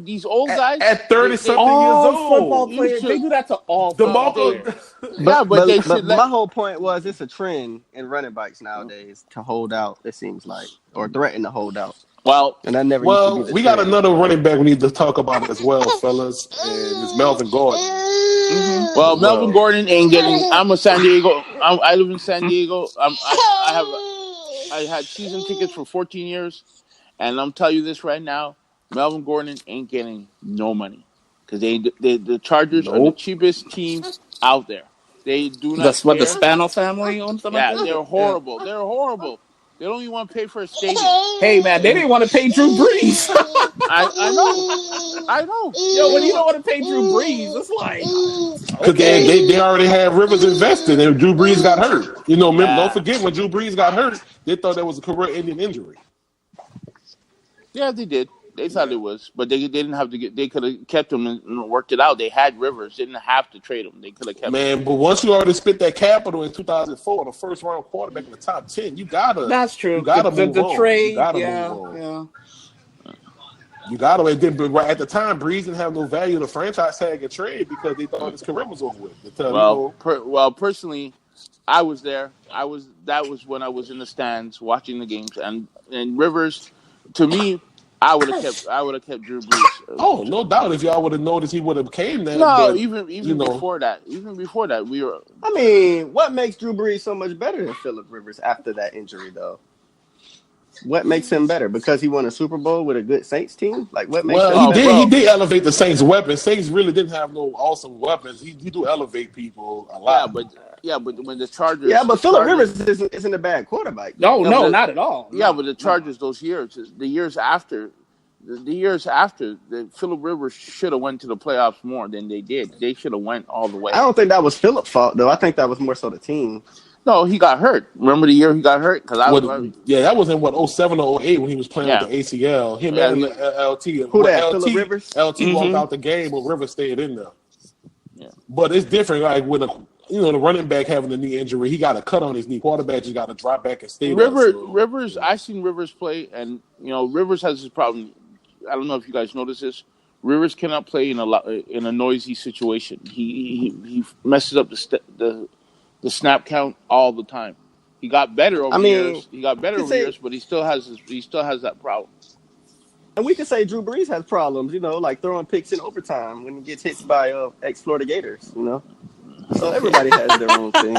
these old guys at 30-something years old, football players, they do that to all football players. But my whole point was it's a trend in running backs nowadays to hold out. It seems like, or threaten to hold out. Well, and that never. We got another running back we need to talk about as well, fellas, and it's Melvin Gordon. Well, Melvin Gordon ain't getting. I'm a San Diego. I live in San Diego. I had season tickets for 14 years, and I'm telling you this right now. Melvin Gordon ain't getting no money because the Chargers are the cheapest team out there. They do not. That's what the Spano family owns them. Yeah, they're horrible. They're horrible. They don't even want to pay for a stadium. Hey man, they didn't want to pay Drew Brees. I know. Yo, when you don't want to pay Drew Brees, it's like Because they already had Rivers invested, and Drew Brees got hurt. You know, don't forget when Drew Brees got hurt, they thought that was a career-ending injury. Yeah, they did. They thought it was, but they didn't have to get. They could have kept him and worked it out. They had Rivers. They didn't have to trade him. They could have kept him. But once you already spent that capital in 2004 on a first-round quarterback in the top 10, you gotta. That's true. You gotta move on. Trade, you gotta move on. You gotta. And then, but right at the time, Brees didn't have no value in the franchise tag and trade because they thought his career was over with. Personally, I was there. That was when I was in the stands watching the games, and Rivers, to me, I would have kept Drew Brees. Oh, no doubt. If y'all would have noticed, he would have came there. No, but, even before that, we were. I mean, what makes Drew Brees so much better than Phillip Rivers after that injury, though? What makes him better? Because he won a Super Bowl with a good Saints team? Like, what makes him better? He did elevate the Saints' weapons. Saints really didn't have no awesome weapons. He do elevate people a lot. Yeah, but when the Chargers... Yeah, but Phillip Rivers isn't a bad quarterback. No, not at all. Yeah, but the Chargers those years, the years after, Phillip Rivers should have went to the playoffs more than they did. They should have went all the way. I don't think that was Phillip's fault, though. I think that was more so the team. No, he got hurt. Remember the year he got hurt? That was in 07 or 08 when he was playing with the ACL. Him and LT. Who that? Phillip Rivers? LT walked out the game, but Rivers stayed in there. Yeah, but it's different. Like with the running back having a knee injury, he got a cut on his knee. Quarterback just got to drop back and stay. Rivers, I've seen Rivers play, and Rivers has this problem. I don't know if you guys notice this. Rivers cannot play in a noisy situation. He messes up the snap count all the time. He got better over years. But he still has that problem. And we could say Drew Brees has problems, like throwing picks in overtime when he gets hit by ex-Florida Gators, So everybody has their own thing.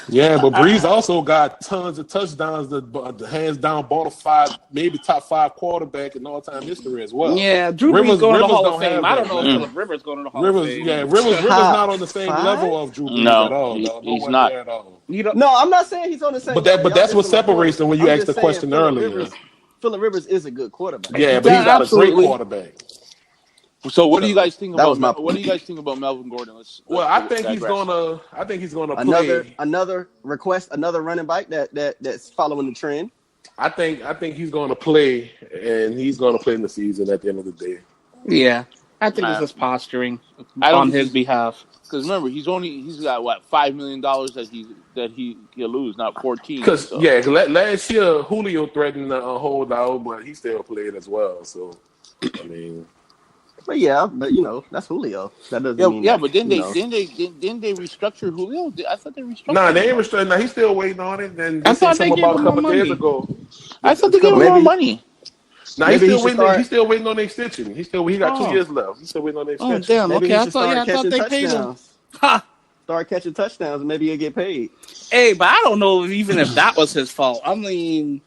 Yeah, but Brees also got tons of touchdowns. The hands down, ball five, maybe top 5 quarterback in all-time history as well. Yeah, Drew Brees going to the Hall of Fame. I don't know if Phillip Rivers going to the Hall of Fame. Yeah, Rivers not on the same level of Drew Brees at all. He's not. At all. No, I'm not saying he's on the same. But that's what separates them when you asked the question earlier. Phillip Rivers is a good quarterback. Yeah, but he's not a great quarterback. So what do you guys think about? What do you guys think about Melvin Gordon? I think he's gonna play another running back that's following the trend. I think he's gonna play, and he's gonna play in the season at the end of the day. Yeah, I think it's just posturing on his behalf. Because remember, he's got what $5 million that he'll lose, not 14. Because last year Julio threatened to hold out, but he still played as well. So I mean. But that's Julio. That doesn't mean. Yeah, but didn't they restructure Julio? I thought they restructured. Nah, they ain't restructured. Nah, he's still waiting on it. And I thought they gave him a couple days ago. I thought they gave him more money. Nah, he's still waiting on the extension. He got 2 years left. He's still waiting on the extension. Oh damn! Okay, I thought they paid him. Start catching touchdowns, and maybe he'll get paid. Hey, but I don't know even if that was his fault. I mean,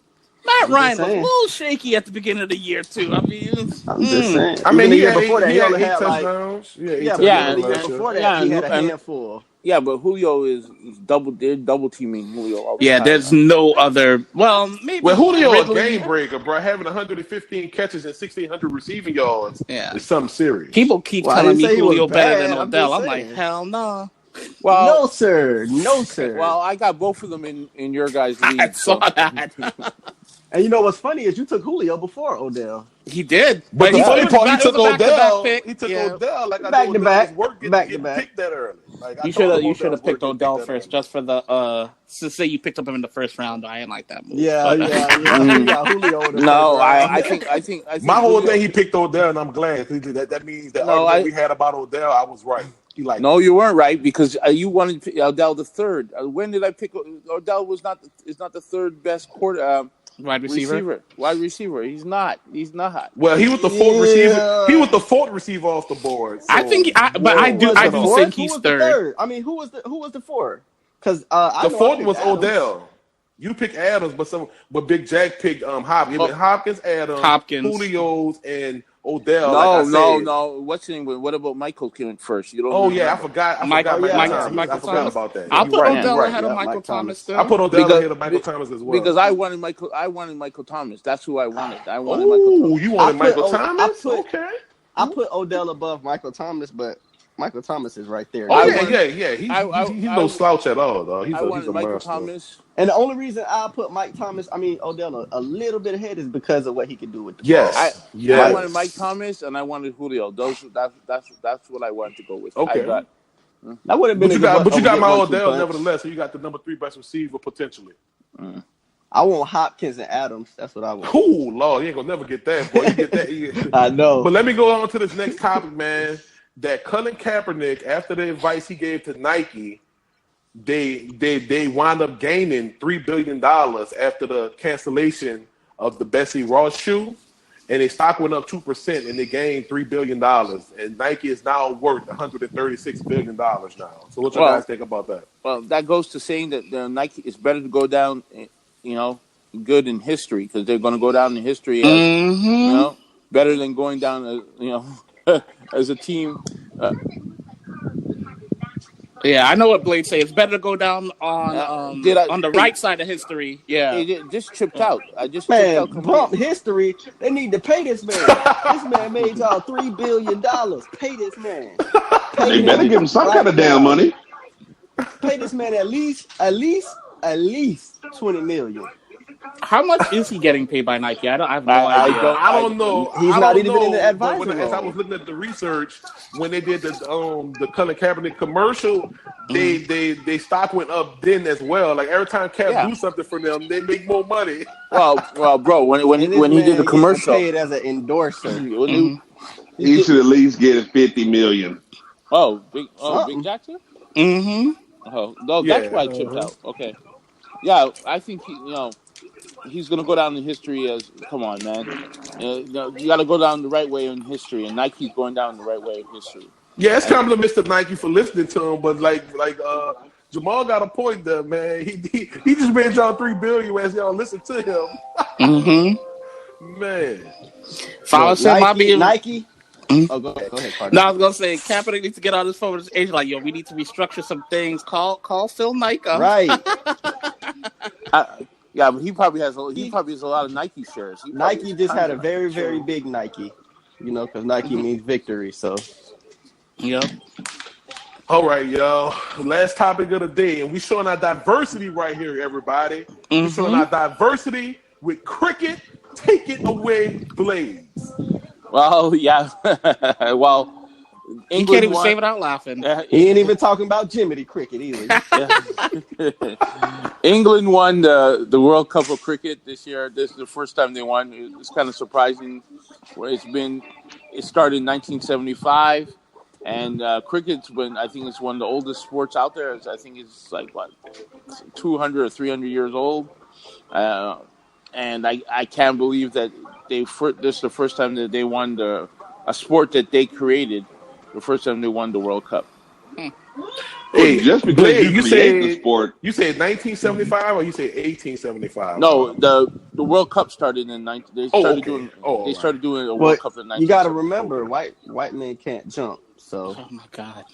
Matt Ryan was a little shaky at the beginning of the year too. I mean, I'm just saying. I mean, before that, he only had touchdowns. Before that, he had a handful. Yeah, but Julio is double teaming Julio. Yeah, there's no other. Well, maybe. Well, Julio is a game breaker, bro. Having 115 catches and 1,600 receiving yards is something serious. People keep telling me Julio better than Odell. I'm like, hell no. Well, no, sir. Well, I got both of them in your guys' league. I saw that. And you know what's funny is you took Julio before Odell. He did. But the funny part, he took Odell. He took Odell like back to back. Back to back. Picked that early. Like, you should have picked Odell first, just for the to say you picked up him in the first round. I ain't like that move. Yeah. Julio. No, I think my whole thing, he picked Odell, and I'm glad. That means that argument we had about Odell, I was right. No, you weren't right because you wanted Odell the third. When did I pick Odell? Is not the third best wide receiver. He's not. Well, he was the fourth receiver. He was the fourth receiver off the board. So. I do think he's third. I mean, who was the fourth? Because the fourth was Adams. Odell. You picked Adams, but Big Jack picked Hopkins. Hopkins, Adams, Julio's, and Odell. No. What's his name? What about Michael came first? You don't. I forgot. Michael Thomas. I forgot about that. I'll put Odell ahead of Michael Thomas. Still. I put Odell ahead of Michael Thomas as well because I wanted Michael Thomas. That's who I wanted. I wanted Michael Thomas. You wanted Michael Thomas? I put Odell above Michael Thomas, but Michael Thomas is right there. Yeah. He's no slouch at all, though. He's a Michael Thomas. And the only reason I put Odell a little bit ahead is because of what he could do with the ball. Yes. I wanted Mike Thomas and I wanted Julio. That's what I wanted to go with. Okay. That would have been. But you got my Odell nevertheless, so you got the number 3 best receiver potentially. I want Hopkins and Adams. That's what I want. Ooh, Lord, you ain't gonna never get that, boy. You get that. I know. But let me go on to this next topic, man. That Colin Kaepernick, after the advice he gave to Nike, they wound up gaining $3 billion after the cancellation of the Bessie Ross shoe, and their stock went up 2%, and they gained $3 billion, and Nike is now worth $136 billion now. So what you guys think about that? Well, that goes to saying that Nike is better to go down, good in history because they're going to go down in history as better than going down, as a team. Yeah, I know what Blade says. It's better to go down on the right side of history. Yeah, it just tripped out. I just bump history. They need to pay this man. This man made y'all $3 billion. Pay this man. They better give him some kind of damn money. Pay this man at least $20 million. How much is he getting paid by Nike? I have no idea. I don't know. He's not even in the advisory. As I was looking at the research, when they did the Colin Kaepernick commercial, they stock went up then as well. Like every time Cap do something for them, they make more money. Well, bro, when he did the commercial, paid as an endorser. He should at least get $50 million. Big Jackson. Oh, no, that's why I chipped out. Okay, yeah, I think he's going to go down in history as, come on, man. You got to go down the right way in history, and Nike's going down the right way in history. Yeah, it's compliments to Nike for listening to him, but like Jamal got a point there, man. He just made y'all $3 billion as y'all listen to him. Man. Follow Nike. Oh, go ahead, Carter. No, I was gonna say Kaepernick needs to get on his phone with his agent. Like, yo, we need to restructure some things. Call Phil Knight up. Right. Yeah, but he probably has a lot of Nike shares. Nike just had a very, very big Nike, because Nike means victory. So, yep. All right, y'all. Last topic of the day, and we showing our diversity right here, everybody. We showing our diversity with cricket. Take it away, Blades. Well, yeah. Well, England can't even say without laughing. He ain't even talking about Jiminy cricket either. England won the World Cup of Cricket this year. This is the first time they won. It's kind of surprising. It started in 1975, and cricket's I think it's one of the oldest sports out there. I think it's like 200 or 300 years old, and I can't believe that this is the first time that they won a sport that they created. The first time they won the World Cup. Hey, just because you say the sport. You said 1975 or you say 1875? No, the World Cup started in 19. They started doing a World Cup in 19. You got to remember, white men can't jump. So. Oh my God.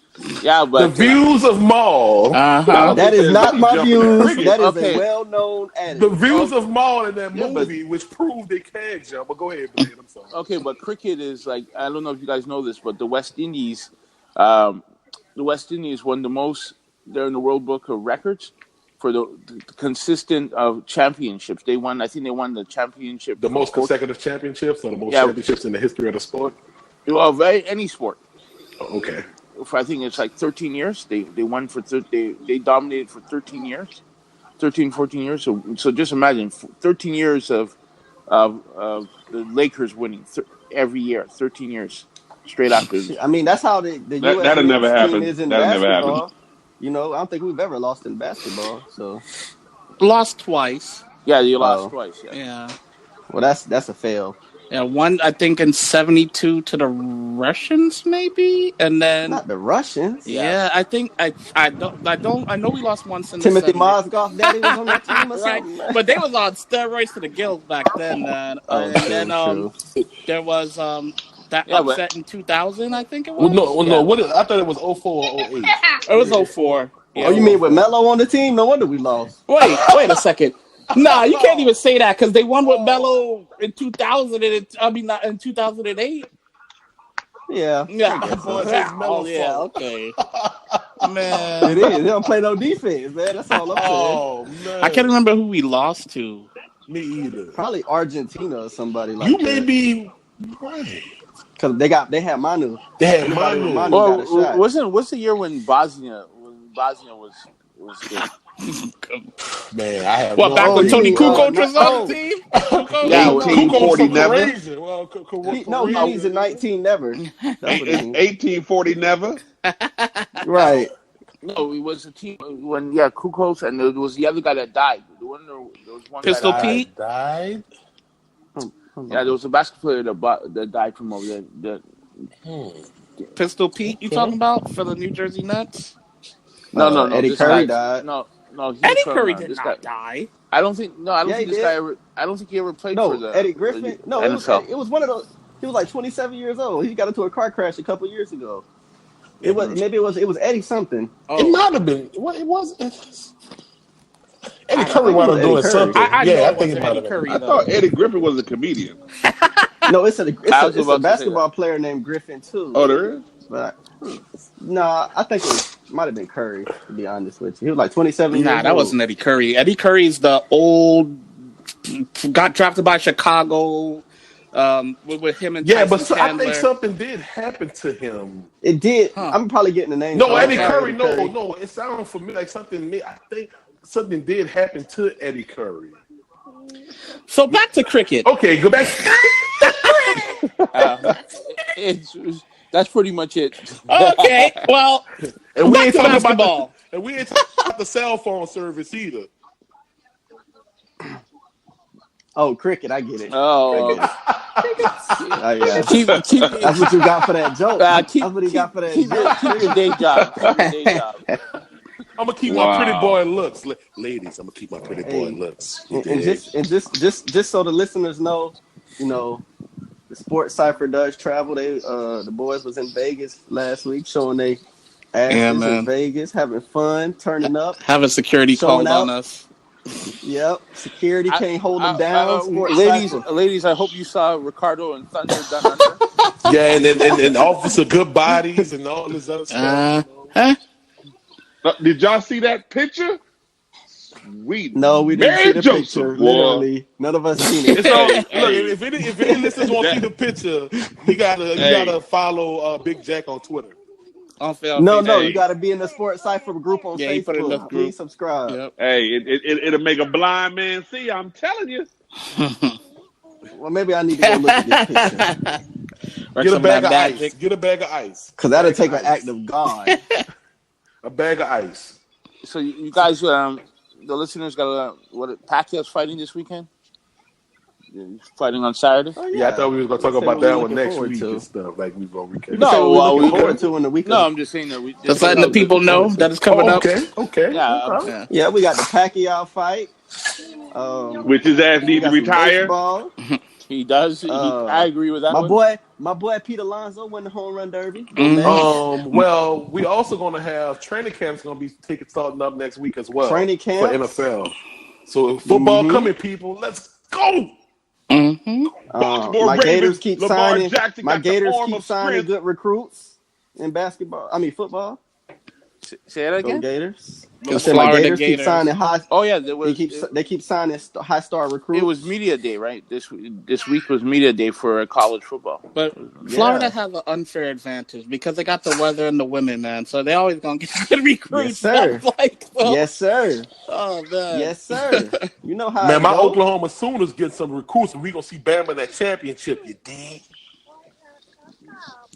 Yeah, but the views of Maul. That is not my views. That is a well-known adage. The views of Maul in that movie, which proved they can jump. But go ahead, Blade. I'm sorry. Okay, but cricket is I don't know if you guys know this, but the West Indies won the most. They're in the World Book of Records for the consistent championships. They won. I think they won the championship. The most consecutive championships, or the most championships in the history of the sport. Well, any sport. Oh, okay. For, I think it's 13 years. They won for they dominated for 13 years, 13, 14 years. So just imagine 13 years of the Lakers winning every year, 13 years straight after. I mean, that's how the U.S. That'll never happen. Is in that'll basketball. never happen. I don't think we've ever lost in basketball. So lost twice. Yeah, you lost twice. Yeah. Well, that's a fail. Yeah, one I think in 72 to the Russians, maybe, and then not the Russians. Yeah, I think I know we lost once in Timothy the Mozgov. Daddy was on the team or something. Right, but they was on steroids to the gills back then. And then there was that that upset in 2000, I think it was. No. I thought it was 04 or 08. It was 04. Yeah, Oh, you mean with Melo on the team? No wonder we lost. Wait a second. Nah, you can't even say that because they won with Melo in 2000. Not in 2008. Yeah. Yeah. Okay. Man, it is. They don't play no defense, man. That's all I'm saying. Oh man, I can't remember who we lost to. Me either. Probably Argentina or somebody like you that. You may be right. Because they had Manu. They had Manu. Well, what's the year when Bosnia was good? Man, I have back when Tony Kukoc was on the team? Yeah, 1840 never. He needs a 19 never. That's what 1840 never. Right. No, it was a team when Kukoc and there was the other guy that died. There was one Pistol guy Pete died. Yeah, there was a basketball player that died from over there. Pistol Pete, you talking about for the New Jersey Nets? No. Eddie Curry died. No. Eddie Curry did not die. I don't think this guy ever. I don't think he ever played for the Eddie Griffin. No, NFL. It was one of those. He was like 27 years old. He got into a car crash a couple years ago. It was Eddie something. Oh. It might have been. What it was. Eddie Curry wound up doing something. I think it might have been. I thought Eddie Griffin was a comedian. No, it's a basketball player named Griffin too. Oh, there is. But I think it might have been Curry. To be honest with you, he was like 27 years old. Nah, that wasn't Eddie Curry. Eddie Curry's the old. Got drafted by Chicago. With him and Tyson but Chandler. I think something did happen to him. It did. Huh. I'm probably getting the name. No, Eddie Curry. No. It sounds for me like something. I think something did happen to Eddie Curry. So back to cricket. Okay, go back. That's pretty much it. Okay, well, and we ain't talking basketball. And we ain't talking about the cell phone service either. Oh, cricket, I get it. Oh, yeah. That's what you got for that joke. That's what he got for that joke. Keep your day job. I'm gonna keep my pretty boy looks, ladies. I'm gonna keep my pretty boy looks. And just so the listeners know, the Sports Cypher does travel. The boys was in Vegas last week, showing they asses in Vegas, having fun, turning up, having security called on us. Yep, security can't hold them down. Ladies, I hope you saw Ricardo and Thunder Down Under. Yeah, and Officer Good Bodies and all this other stuff. Did y'all see that picture? Sweet. No, we didn't see the picture. Literally, none of us seen it. Look, if any listeners want to see the picture, you gotta follow Big Jack on Twitter. No, you gotta be in the Sports Cypher group on Facebook. Put it in the group. Please subscribe. Yep. Hey, it'll make a blind man see. I'm telling you. Well, maybe I need to go look at this picture. Get a bag of ice. Get a bag of ice. Because that'll take an act of God. A bag of ice. So you guys, the listeners got Pacquiao's fighting this weekend? He's fighting on Saturday? Oh, yeah, I thought we was going to talk about that one next week and stuff. Like we were going to recap. No, we're looking forward to in the weekend. No, I'm just saying that we just letting the people know that it's coming up. Okay. Yeah, we got the Pacquiao fight. Which his ass needs to retire. He does. I agree with that. My boy Pete Alonso won the home run derby. Mm-hmm. Well, we also going to have training camps going to be starting up next week as well. Training camp for NFL. So football coming, people. Let's go. Mm-hmm. My Gators keep signing. My Gators keep signing good recruits in basketball. I mean football. Say that again. Go Gators. My Gators keep signing high. Oh yeah, they keep signing high star recruits. It was media day, right? This week was media day for college football. But Florida has an unfair advantage because they got the weather and the women, man. So they always gonna get good recruits. Yes, sir. Yes, sir. Oh man. Yes, sir. You know how. Man, my Oklahoma Sooners get some recruits, and we gonna see Bama in that championship. You dig?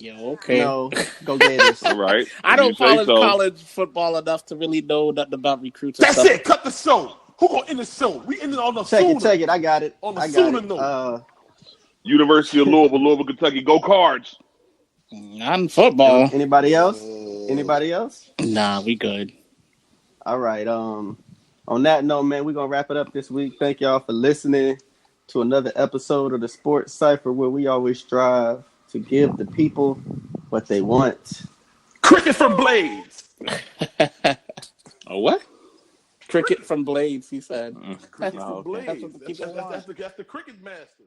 Yeah, okay. No, go Gators. All right. I don't follow college football enough to really know nothing about recruits. That's it. Cut the show. Who gonna end the show? We ended on the Sooner. Check it. I got it. On the Sooner note. University of Louisville, Kentucky. Go Cards. Not in football. Anybody else? Nah, we good. All right. On that note, man, we're gonna wrap it up this week. Thank y'all for listening to another episode of the Sports Cypher, where we always strive to give the people what they want. Cricket from Blades. Oh, what? Cricket from Blades, he said. Cricket from Blades. That's what the people want. That's the cricket master.